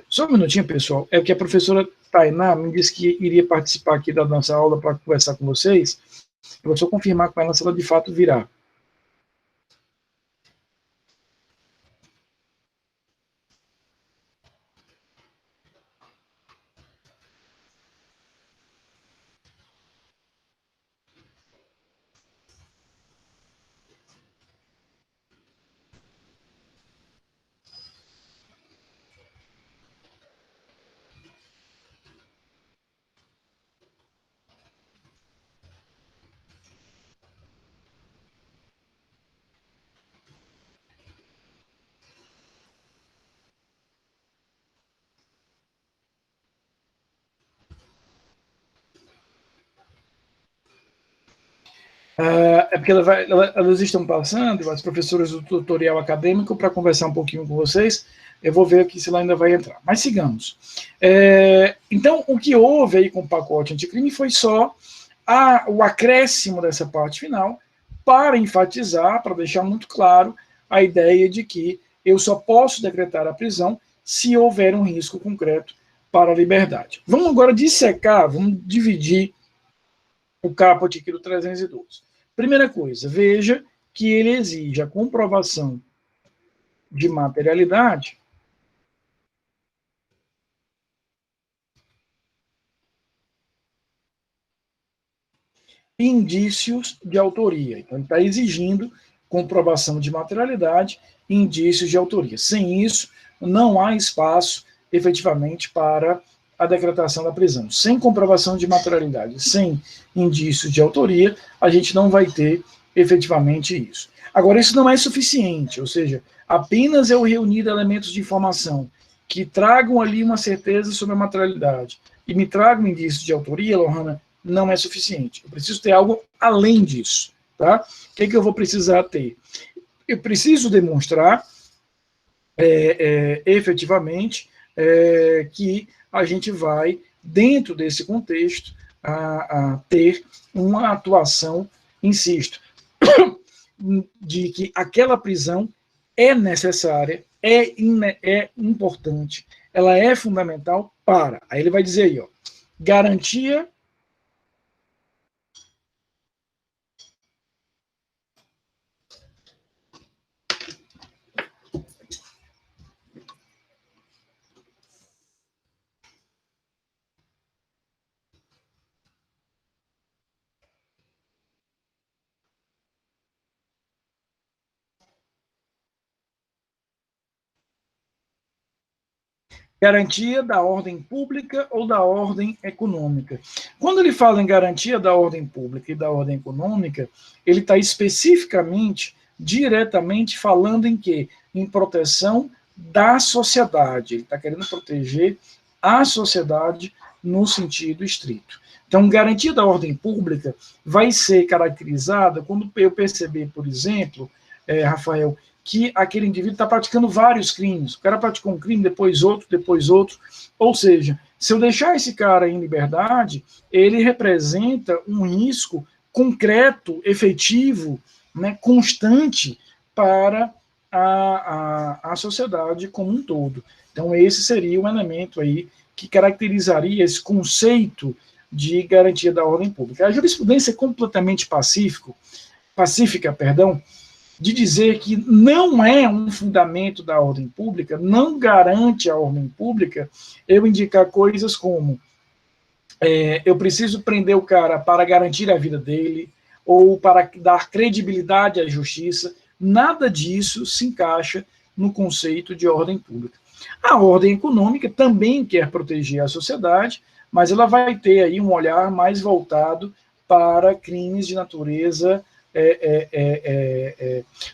Só um minutinho, pessoal. É que a professora Tainá me disse que iria participar aqui da nossa aula para conversar com vocês. Eu vou só confirmar com ela se ela de fato virá. É porque elas estão passando, as professoras do tutorial acadêmico, para conversar um pouquinho com vocês. Eu vou ver aqui se ela ainda vai entrar. Mas sigamos. Então, o que houve aí com o pacote anticrime foi só o acréscimo dessa parte final para enfatizar, para deixar muito claro a ideia de que eu só posso decretar a prisão se houver um risco concreto para a liberdade. Vamos agora dissecar, vamos dividir o caput aqui do 312. Primeira coisa, veja que ele exige a comprovação de materialidade e indícios de autoria. Então, ele está exigindo comprovação de materialidade e indícios de autoria. Sem isso, não há espaço, efetivamente, para a decretação da prisão. Sem comprovação de materialidade, sem indícios de autoria, a gente não vai ter efetivamente isso. Agora, isso não é suficiente, ou seja, apenas eu reunir elementos de informação que tragam ali uma certeza sobre a materialidade e me tragam indícios de autoria, Lohana, não é suficiente. Eu preciso ter algo além disso. Tá? O que eu vou precisar ter? Eu preciso demonstrar efetivamente, que a gente vai, dentro desse contexto, a ter uma atuação, insisto, de que aquela prisão é necessária, é importante, ela é fundamental para. Aí ele vai dizer aí, ó, garantia. Garantia da ordem pública ou da ordem econômica. Quando ele fala em garantia da ordem pública e da ordem econômica, ele está especificamente, diretamente falando em quê? Em proteção da sociedade. Ele está querendo proteger a sociedade no sentido estrito. Então, garantia da ordem pública vai ser caracterizada quando eu perceber, por exemplo, Rafael, que aquele indivíduo está praticando vários crimes. O cara praticou um crime, depois outro, depois outro. Ou seja, se eu deixar esse cara em liberdade, ele representa um risco concreto, efetivo, né, constante para a sociedade como um todo. Então, esse seria um elemento aí que caracterizaria esse conceito de garantia da ordem pública. A jurisprudência é completamente pacífica, de dizer que não é um fundamento da ordem pública, não garante a ordem pública, eu indicar coisas como eu preciso prender o cara para garantir a vida dele, ou para dar credibilidade à justiça. Nada disso se encaixa no conceito de ordem pública. A ordem econômica também quer proteger a sociedade, mas ela vai ter aí um olhar mais voltado para crimes de natureza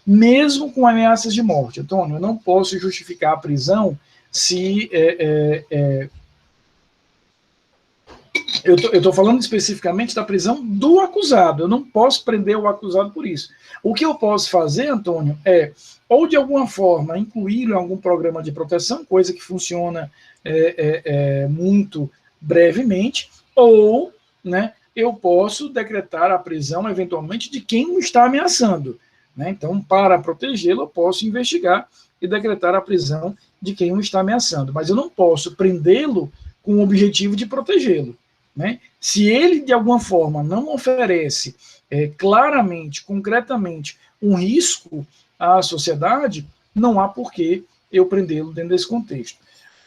mesmo com ameaças de morte. Antônio, eu não posso justificar a prisão se eu estou falando especificamente da prisão do acusado. Eu não posso prender o acusado por isso. O que eu posso fazer, Antônio, é, ou de alguma forma, incluí-lo em algum programa de proteção, coisa que funciona muito brevemente, ou, né, eu posso decretar a prisão, eventualmente, de quem o está ameaçando. Né? Então, para protegê-lo, eu posso investigar e decretar a prisão de quem o está ameaçando. Mas eu não posso prendê-lo com o objetivo de protegê-lo. Né? Se ele, de alguma forma, não oferece claramente, concretamente, um risco à sociedade, não há por que eu prendê-lo dentro desse contexto.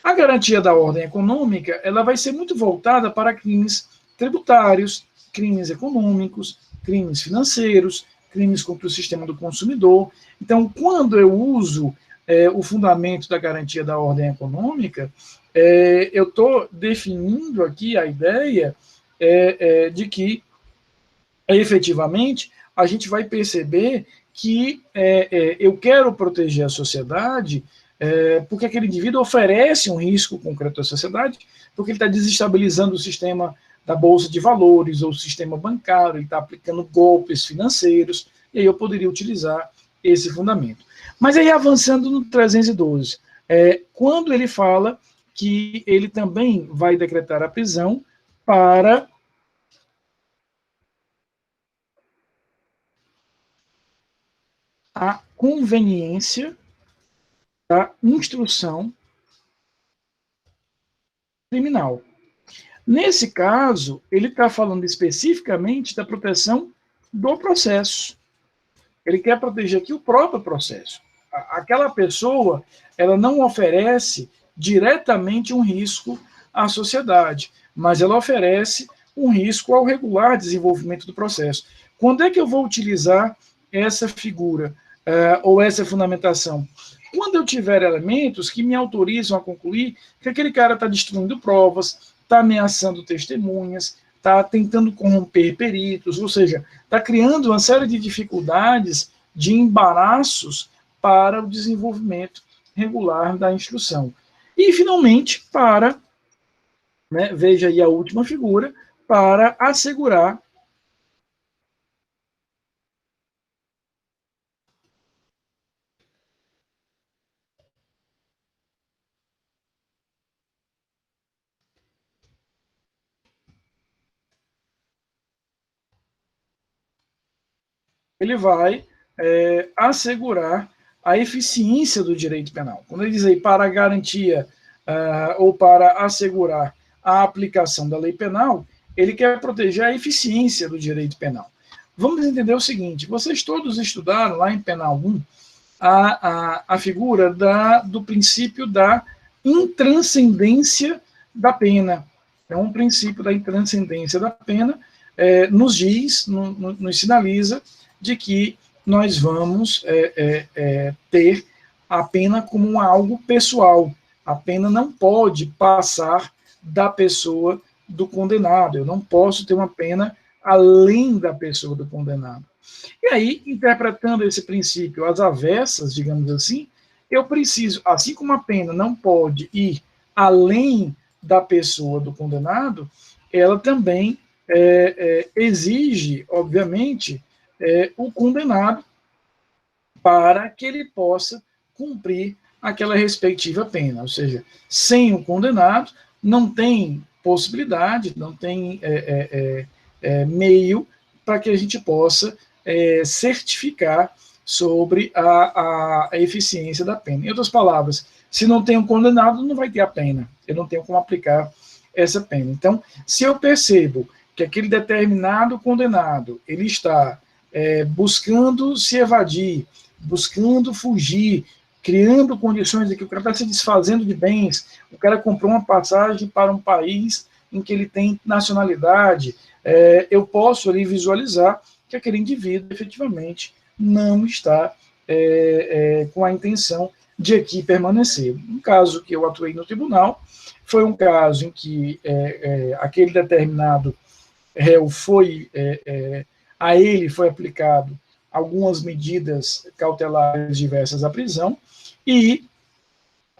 A garantia da ordem econômica ela vai ser muito voltada para crimes tributários, crimes econômicos, crimes financeiros, crimes contra o sistema do consumidor. Então, quando eu uso o fundamento da garantia da ordem econômica, eu estou definindo aqui a ideia de que, efetivamente, a gente vai perceber que eu quero proteger a sociedade porque aquele indivíduo oferece um risco concreto à sociedade, porque ele está desestabilizando o sistema da bolsa de valores ou o sistema bancário, ele está aplicando golpes financeiros, e aí eu poderia utilizar esse fundamento. Mas aí, avançando no 312, quando ele fala que ele também vai decretar a prisão para a conveniência da instrução criminal. Nesse caso, ele está falando especificamente da proteção do processo. Ele quer proteger aqui o próprio processo. Aquela pessoa, ela não oferece diretamente um risco à sociedade, mas ela oferece um risco ao regular desenvolvimento do processo. Quando é que eu vou utilizar essa figura ou essa fundamentação? Quando eu tiver elementos que me autorizam a concluir que aquele cara está destruindo provas, está ameaçando testemunhas, está tentando corromper peritos, ou seja, está criando uma série de dificuldades, de embaraços para o desenvolvimento regular da instrução. E, finalmente, para, né, veja aí a última figura, para assegurar ele vai assegurar a eficiência do direito penal. Quando ele diz aí para garantia ou para assegurar a aplicação da lei penal, ele quer proteger a eficiência do direito penal. Vamos entender o seguinte: vocês todos estudaram lá em Penal 1 a figura do princípio da intranscendência da pena. Então, o princípio da intranscendência da pena nos diz, nos sinaliza de que nós vamos ter a pena como algo pessoal. A pena não pode passar da pessoa do condenado. Eu não posso ter uma pena além da pessoa do condenado. E aí, interpretando esse princípio às avessas, digamos assim, eu preciso, assim como a pena não pode ir além da pessoa do condenado, ela também exige, obviamente, o condenado para que ele possa cumprir aquela respectiva pena. Ou seja, sem o condenado, não tem possibilidade, não tem meio para que a gente possa certificar sobre a eficiência da pena. Em outras palavras, se não tem um condenado, não vai ter a pena. Eu não tenho como aplicar essa pena. Então, se eu percebo que aquele determinado condenado ele está buscando se evadir, buscando fugir, criando condições de que o cara está se desfazendo de bens, o cara comprou uma passagem para um país em que ele tem nacionalidade, eu posso ali visualizar que aquele indivíduo efetivamente não está com a intenção de aqui permanecer. Um caso que eu atuei no tribunal foi um caso em que aquele determinado réu foi, a ele foi aplicado algumas medidas cautelares diversas à prisão e,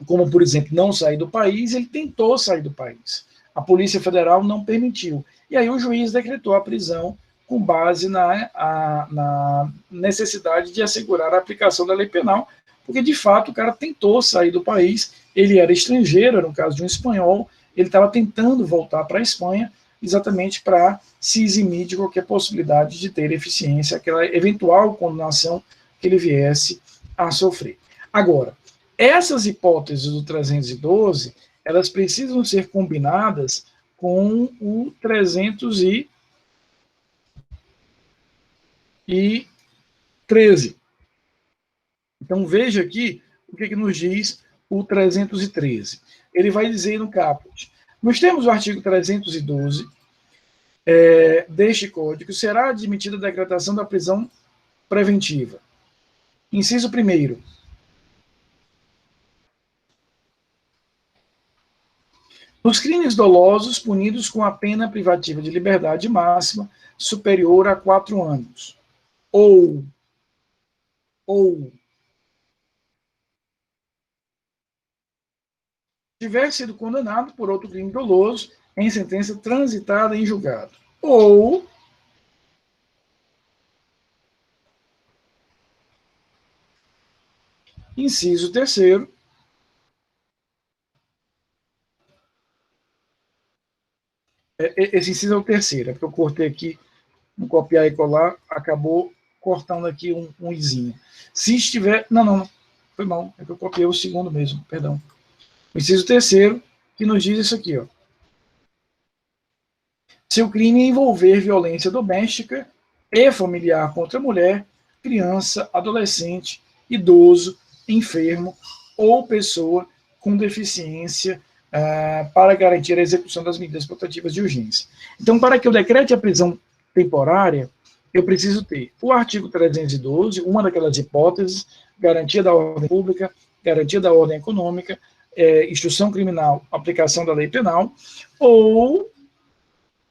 como por exemplo, não sair do país, ele tentou sair do país. A Polícia Federal não permitiu. E aí o juiz decretou a prisão com base na necessidade de assegurar a aplicação da lei penal, porque de fato o cara tentou sair do país, ele era estrangeiro, era no caso de um espanhol, ele estava tentando voltar para a Espanha, exatamente para se eximir de qualquer possibilidade de ter eficiência, aquela eventual condenação que ele viesse a sofrer. Agora, essas hipóteses do 312, elas precisam ser combinadas com o 313. Então, veja aqui o que nos diz o 313. Ele vai dizer no caput: nós temos o artigo 312 deste Código, será admitida a decretação da prisão preventiva. Inciso 1º. Nos crimes dolosos punidos com a pena privativa de liberdade máxima superior a 4 anos. Ou tiver sido condenado por outro crime doloso em sentença transitada em julgado. Ou inciso 3º, esse inciso é o 3º, é porque eu cortei aqui, no copiar e colar, acabou cortando aqui um izinho. Se estiver... Não, foi mal, é que eu copiei o 2º mesmo, perdão. O inciso 3º, que nos diz isso aqui, ó. Se o crime envolver violência doméstica e familiar contra a mulher, criança, adolescente, idoso, enfermo ou pessoa com deficiência para garantir a execução das medidas protetivas de urgência. Então, para que eu decrete a prisão temporária, eu preciso ter o artigo 312, uma daquelas hipóteses, garantia da ordem pública, garantia da ordem econômica, instrução criminal, aplicação da lei penal, ou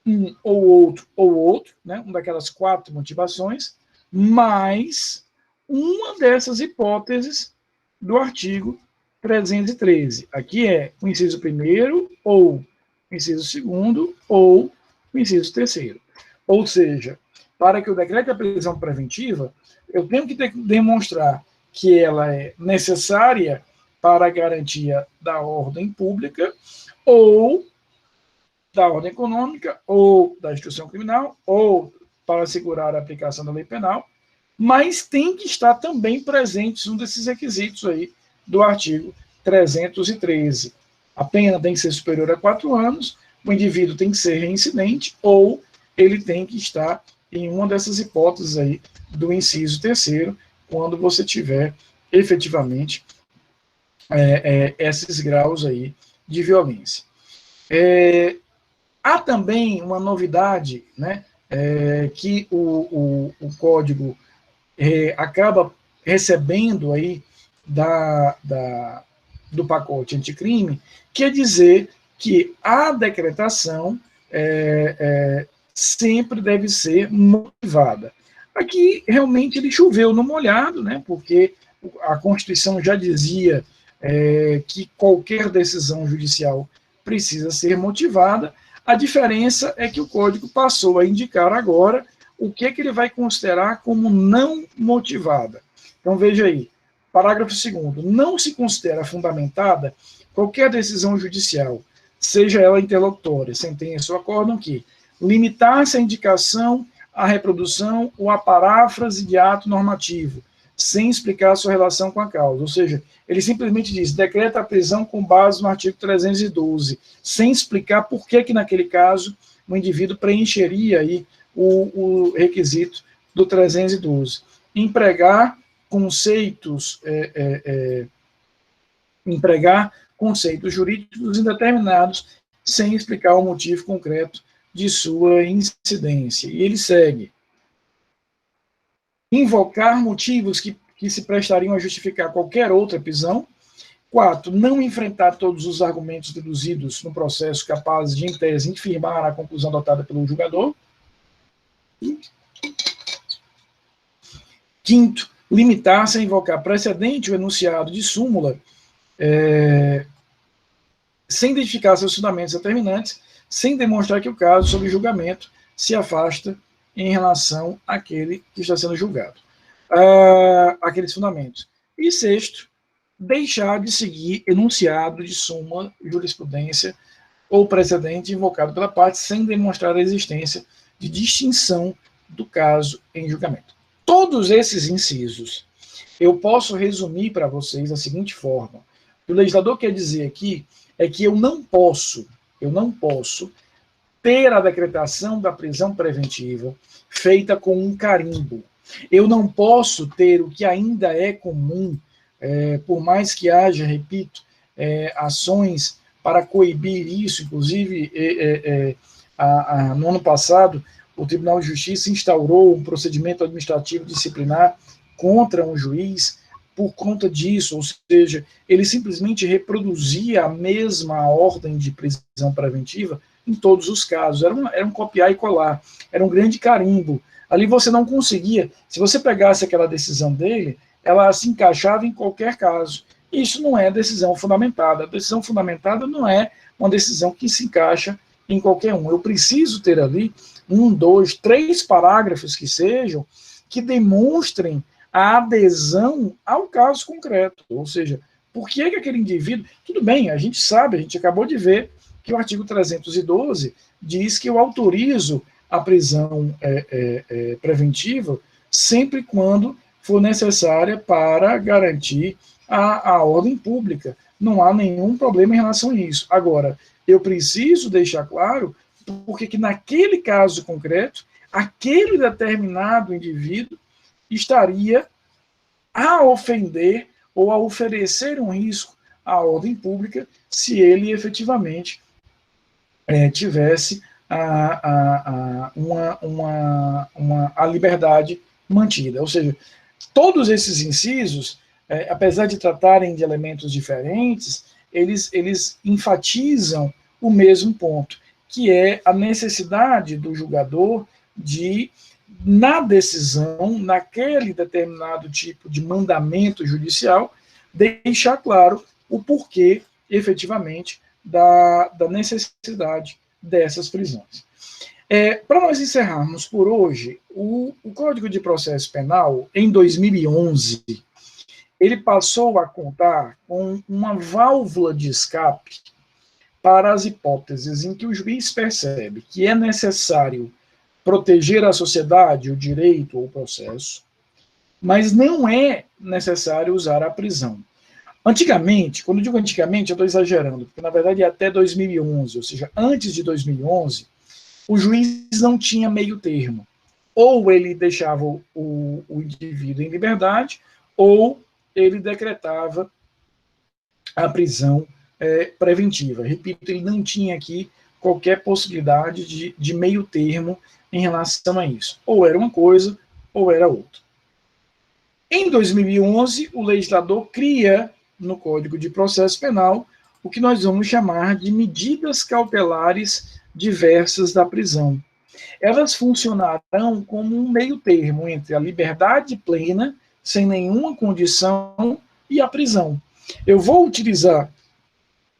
um ou outro, né, uma daquelas 4 motivações, mais uma dessas hipóteses do artigo 313. Aqui é o inciso 1º, ou o inciso 2º, ou o inciso 3º. Ou seja, para que eu decrete a prisão preventiva, eu tenho que demonstrar que ela é necessária para a garantia da ordem pública, ou da ordem econômica, ou da instrução criminal, ou para assegurar a aplicação da lei penal, mas tem que estar também presente um desses requisitos aí do artigo 313. A pena tem que ser superior a 4 anos, o indivíduo tem que ser reincidente ou ele tem que estar em uma dessas hipóteses aí do inciso 3º, quando você tiver efetivamente esses graus aí de violência. Há também uma novidade, né, que o Código acaba recebendo aí do pacote anticrime, que é dizer que a decretação sempre deve ser motivada. Aqui, realmente, ele choveu no molhado, né, porque a Constituição já dizia que qualquer decisão judicial precisa ser motivada. A diferença é que o Código passou a indicar agora o que ele vai considerar como não motivada. Então, veja aí, parágrafo 2º, não se considera fundamentada qualquer decisão judicial, seja ela interlocutória, sentença ou acórdão, que limitar-se à indicação, à reprodução ou à paráfrase de ato normativo, sem explicar sua relação com a causa. Ou seja, ele simplesmente diz, decreta a prisão com base no artigo 312, sem explicar por que naquele caso o indivíduo preencheria aí o requisito do 312. Empregar conceitos jurídicos indeterminados sem explicar o motivo concreto de sua incidência. E ele segue. Invocar motivos que se prestariam a justificar qualquer outra prisão. 4. Não enfrentar todos os argumentos deduzidos no processo capazes de, em tese, infirmar a conclusão adotada pelo julgador. 5. Limitar-se a invocar precedente ou enunciado de súmula sem identificar seus fundamentos determinantes, sem demonstrar que o caso sob julgamento se afasta em relação àquele que está sendo julgado. Aqueles fundamentos. E 6, deixar de seguir enunciado de súmula, jurisprudência ou precedente invocado pela parte sem demonstrar a existência de distinção do caso em julgamento. Todos esses incisos eu posso resumir para vocês da seguinte forma. O que o legislador quer dizer aqui é que eu não posso ter a decretação da prisão preventiva feita com um carimbo. Eu não posso ter o que ainda é comum, por mais que haja, repito, ações para coibir isso, inclusive no ano passado, o Tribunal de Justiça instaurou um procedimento administrativo disciplinar contra um juiz por conta disso, ou seja, ele simplesmente reproduzia a mesma ordem de prisão preventiva em todos os casos. Era um copiar e colar, era um grande carimbo. Ali você não conseguia, se você pegasse aquela decisão dele, ela se encaixava em qualquer caso. Isso não é decisão fundamentada. A decisão fundamentada não é uma decisão que se encaixa em qualquer um. Eu preciso ter ali 1, 2, 3 parágrafos que sejam, que demonstrem a adesão ao caso concreto. Ou seja, por que aquele indivíduo... Tudo bem, a gente sabe, a gente acabou de ver que o artigo 312 diz que eu autorizo a prisão preventiva sempre quando for necessária para garantir a ordem pública. Não há nenhum problema em relação a isso. Agora, eu preciso deixar claro porque que naquele caso concreto, aquele determinado indivíduo estaria a ofender ou a oferecer um risco à ordem pública se ele efetivamente tivesse a liberdade mantida. Ou seja, todos esses incisos, apesar de tratarem de elementos diferentes, eles enfatizam o mesmo ponto, que é a necessidade do julgador de, na decisão, naquele determinado tipo de mandamento judicial, deixar claro o porquê, efetivamente, da necessidade dessas prisões. Para nós encerrarmos por hoje, o Código de Processo Penal, em 2011, ele passou a contar com uma válvula de escape para as hipóteses em que o juiz percebe que é necessário proteger a sociedade, o direito ou o processo, mas não é necessário usar a prisão. Antigamente, quando eu digo antigamente, eu estou exagerando, porque na verdade é até 2011, ou seja, antes de 2011, o juiz não tinha meio termo. Ou ele deixava o indivíduo em liberdade, ou ele decretava a prisão preventiva. Repito, ele não tinha aqui qualquer possibilidade de meio termo em relação a isso. Ou era uma coisa, ou era outra. Em 2011, o legislador cria, no Código de Processo Penal, o que nós vamos chamar de medidas cautelares diversas da prisão. Elas funcionarão como um meio termo entre a liberdade plena, sem nenhuma condição, e a prisão. Eu vou utilizar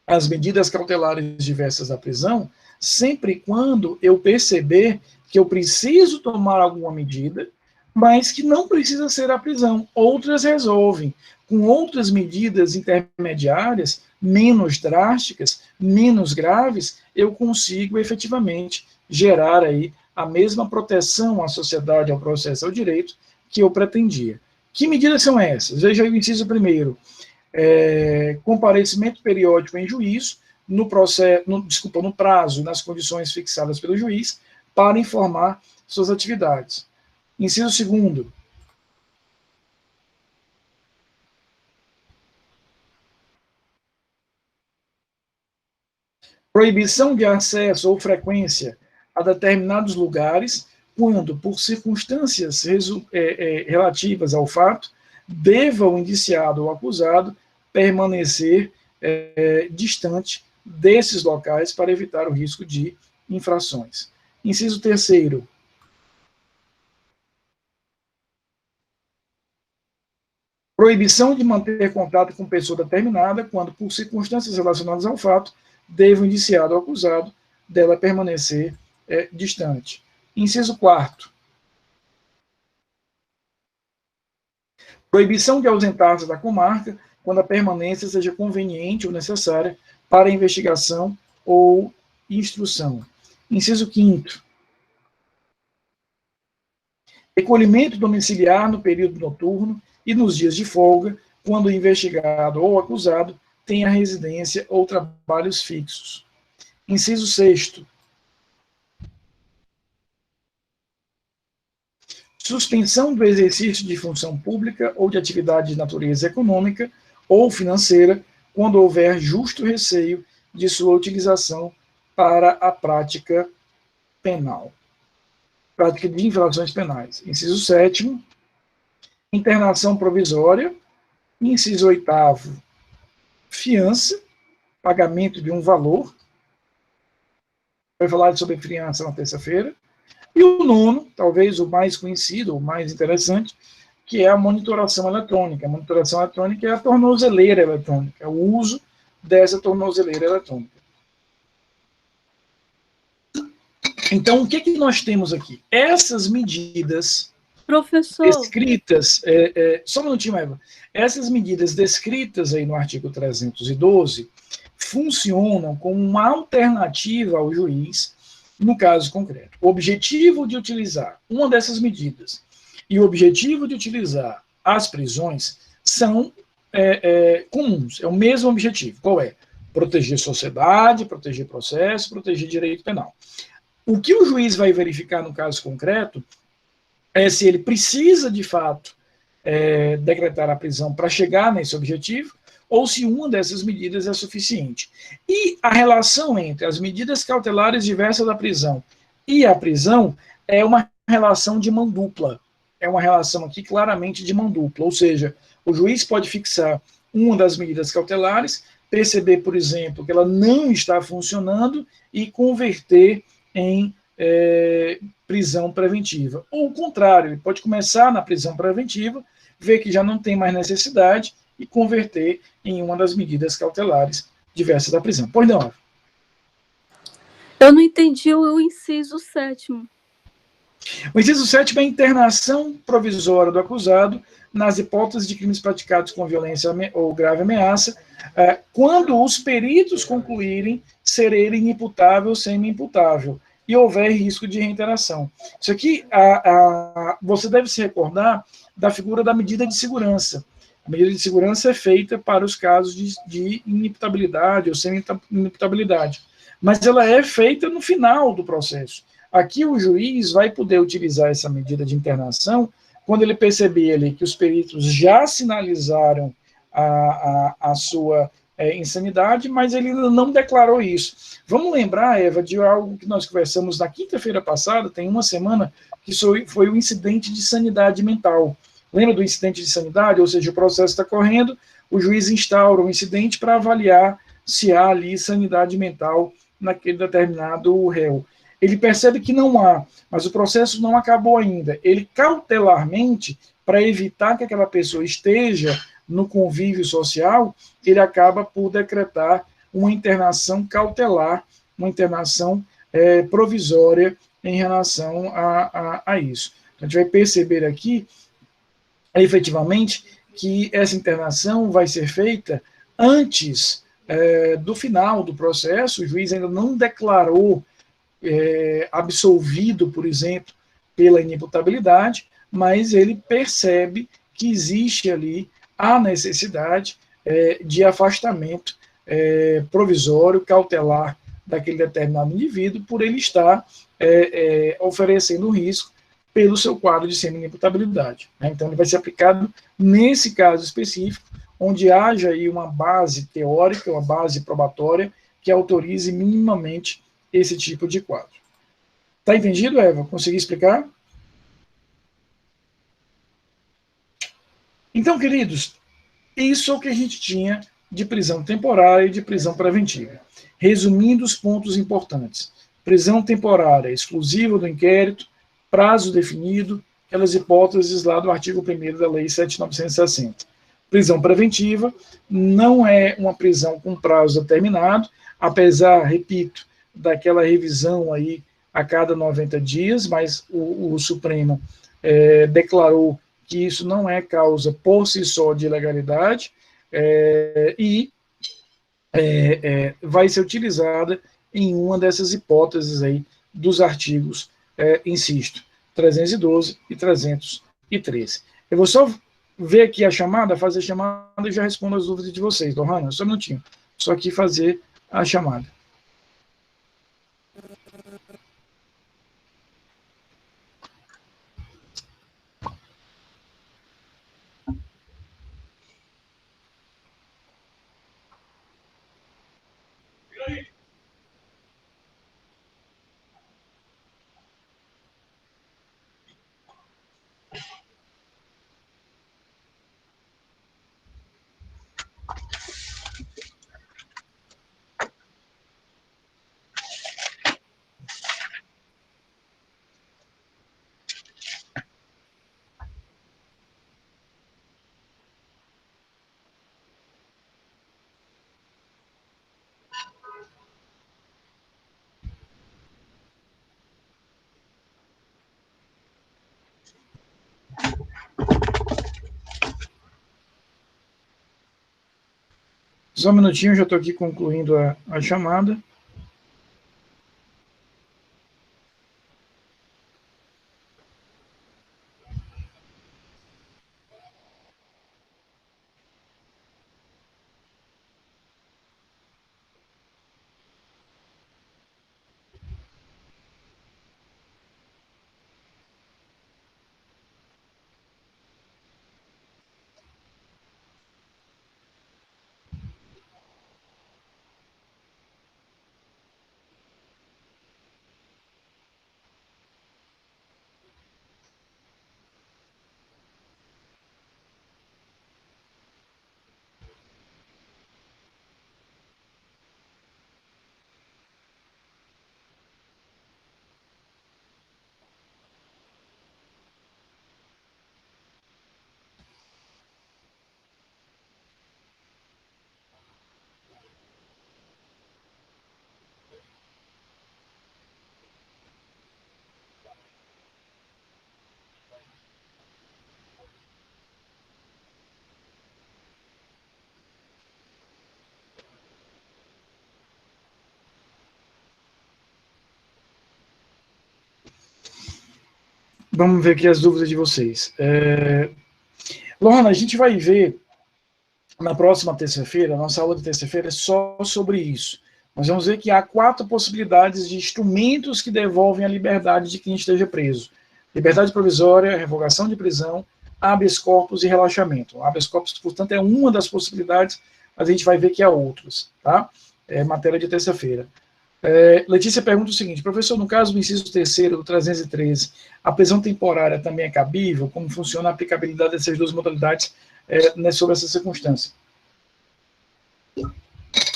as medidas cautelares diversas da prisão sempre quando eu perceber que eu preciso tomar alguma medida, mas que não precisa ser a prisão. Outras resolvem. Com outras medidas intermediárias, menos drásticas, menos graves, eu consigo efetivamente gerar aí a mesma proteção à sociedade, ao processo, ao direito que eu pretendia. Que medidas são essas? Veja aí o inciso primeiro. Comparecimento periódico em juízo, no prazo, nas condições fixadas pelo juiz, para informar suas atividades. Inciso segundo. Proibição de acesso ou frequência a determinados lugares, quando, por circunstâncias relativas ao fato, deva o indiciado ou acusado permanecer distante desses locais para evitar o risco de infrações. Inciso terceiro. Proibição de manter contato com pessoa determinada, quando, por circunstâncias relacionadas ao fato, deva o indiciado ou acusado dela permanecer distante. Inciso quarto. Proibição de ausentar-se da comarca, quando a permanência seja conveniente ou necessária para investigação ou instrução. Inciso quinto. Recolhimento domiciliar no período noturno e nos dias de folga, quando o investigado ou acusado tenha residência ou trabalhos fixos. Inciso sexto. Suspensão do exercício de função pública ou de atividade de natureza econômica ou financeira, quando houver justo receio de sua utilização para a prática penal. Prática de infrações penais. Inciso sétimo. Internação provisória. Inciso oitavo. Fiança, pagamento de um valor. Vai falar sobre fiança na terça-feira. E o nono, talvez o mais conhecido, o mais interessante, que é a monitoração eletrônica. A monitoração eletrônica é a tornozeleira eletrônica, o uso dessa tornozeleira eletrônica. Então, o que nós temos aqui? Essas medidas descritas... só um minutinho, Eva. Essas medidas descritas aí no artigo 312 funcionam como uma alternativa ao juiz no caso concreto. O objetivo de utilizar uma dessas medidas e o objetivo de utilizar as prisões são comuns, é o mesmo objetivo. Qual é? Proteger a sociedade, proteger processo, proteger direito penal. O que o juiz vai verificar no caso concreto é se ele precisa, de fato, decretar a prisão para chegar nesse objetivo, ou se uma dessas medidas é suficiente. E a relação entre as medidas cautelares diversas da prisão e a prisão é uma relação de mão dupla. É uma relação aqui claramente de mão dupla, ou seja, o juiz pode fixar uma das medidas cautelares, perceber, por exemplo, que ela não está funcionando e converter em prisão preventiva. Ou o contrário, ele pode começar na prisão preventiva, ver que já não tem mais necessidade e converter em uma das medidas cautelares diversas da prisão. Pois não. Eu não entendi o inciso 7º. O inciso 7º é a internação provisória do acusado nas hipóteses de crimes praticados com violência ou grave ameaça, quando os peritos concluírem ser ele inimputável ou semi-imputável. e houver risco de reinteração. Isso aqui, você deve se recordar da figura da medida de segurança. A medida de segurança é feita para os casos de inimputabilidade ou semi-inimputabilidade, mas ela é feita no final do processo. Aqui o juiz vai poder utilizar essa medida de internação quando ele perceber ali que os peritos já sinalizaram a sua insanidade, mas ele ainda não declarou isso. Vamos lembrar, Eva, de algo que nós conversamos na quinta-feira passada, tem uma semana, que foi o incidente de sanidade mental. Lembra do incidente de sanidade? Ou seja, o processo está correndo, o juiz instaura o incidente para avaliar se há ali sanidade mental naquele determinado réu. Ele percebe que não há, mas o processo não acabou ainda. Ele cautelarmente, para evitar que aquela pessoa esteja no convívio social, ele acaba por decretar uma internação cautelar, uma internação provisória em relação a isso. Então, a gente vai perceber aqui, efetivamente, que essa internação vai ser feita antes do final do processo. O juiz ainda não declarou absolvido, por exemplo, pela inimputabilidade, mas ele percebe que existe ali a necessidade de afastamento provisório, cautelar daquele determinado indivíduo, por ele estar oferecendo risco pelo seu quadro de semi-inimputabilidade. Então, ele vai ser aplicado nesse caso específico, onde haja aí uma base teórica, uma base probatória, que autorize minimamente esse tipo de quadro. Tá entendido, Eva? Consegui explicar? Então, queridos, isso é o que a gente tinha de prisão temporária e de prisão preventiva. Resumindo os pontos importantes. Prisão temporária exclusiva do inquérito, prazo definido, aquelas hipóteses lá do artigo 1º da Lei 7.960. Prisão preventiva não é uma prisão com prazo determinado, apesar, repito, daquela revisão aí a cada 90 dias, mas o Supremo declarou que isso não é causa por si só de ilegalidade e vai ser utilizada em uma dessas hipóteses aí dos artigos, insisto, 312 e 313. Eu vou só ver aqui a chamada, fazer a chamada e já respondo as dúvidas de vocês. Lohana, só um minutinho. Só aqui fazer a chamada. Só um minutinho, já estou aqui concluindo a chamada. Vamos ver aqui as dúvidas de vocês. Lohana, a gente vai ver na próxima terça-feira, nossa aula de terça-feira é só sobre isso. Nós vamos ver que há 4 possibilidades de instrumentos que devolvem a liberdade de quem esteja preso. Liberdade provisória, revogação de prisão, habeas corpus e relaxamento. O habeas corpus, portanto, é uma das possibilidades, mas a gente vai ver que há outras, tá? É matéria de terça-feira. Letícia pergunta o seguinte, professor, no caso do inciso 3º do 313, a prisão temporária também é cabível? Como funciona a aplicabilidade dessas duas modalidades sobre essa circunstância?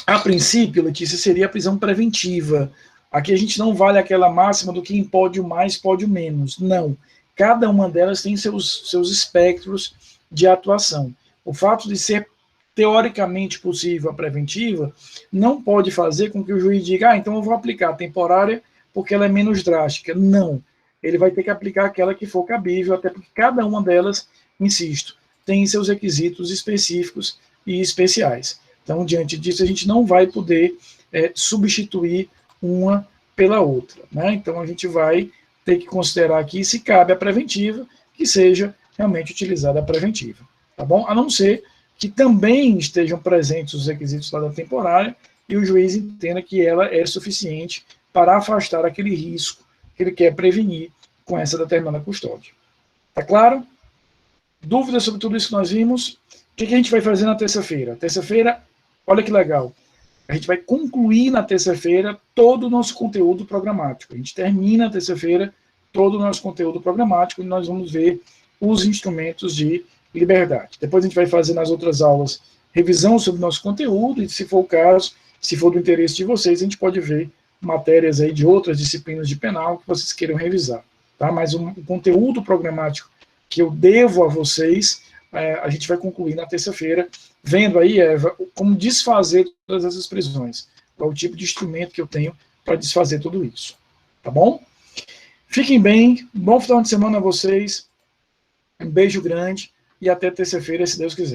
A princípio, Letícia, seria a prisão preventiva. Aqui a gente não vale aquela máxima do quem pode o mais, pode o menos. Não. Cada uma delas tem seus espectros de atuação. O fato de ser teoricamente possível a preventiva não pode fazer com que o juiz diga, então eu vou aplicar a temporária porque ela é menos drástica. Não. Ele vai ter que aplicar aquela que for cabível, até porque cada uma delas, insisto, tem seus requisitos específicos e especiais. Então, diante disso, a gente não vai poder substituir uma pela outra, né? Então, a gente vai ter que considerar aqui, se cabe a preventiva, que seja realmente utilizada a preventiva, tá bom? A não ser que também estejam presentes os requisitos lá da temporária e o juiz entenda que ela é suficiente para afastar aquele risco que ele quer prevenir com essa determinada custódia. Tá claro? Dúvidas sobre tudo isso que nós vimos? O que a gente vai fazer na terça-feira? Terça-feira, olha que legal. A gente vai concluir na terça-feira todo o nosso conteúdo programático. A gente termina a terça-feira todo o nosso conteúdo programático e nós vamos ver os instrumentos de liberdade. Depois a gente vai fazer nas outras aulas revisão sobre o nosso conteúdo e, se for o caso, se for do interesse de vocês, a gente pode ver matérias aí de outras disciplinas de penal que vocês queiram revisar. Tá? Mas o conteúdo programático que eu devo a vocês, a gente vai concluir na terça-feira, vendo aí, Eva, como desfazer todas essas prisões. Qual o tipo de instrumento que eu tenho para desfazer tudo isso. Tá bom? Fiquem bem, bom final de semana a vocês, um beijo grande e até terça-feira, se Deus quiser.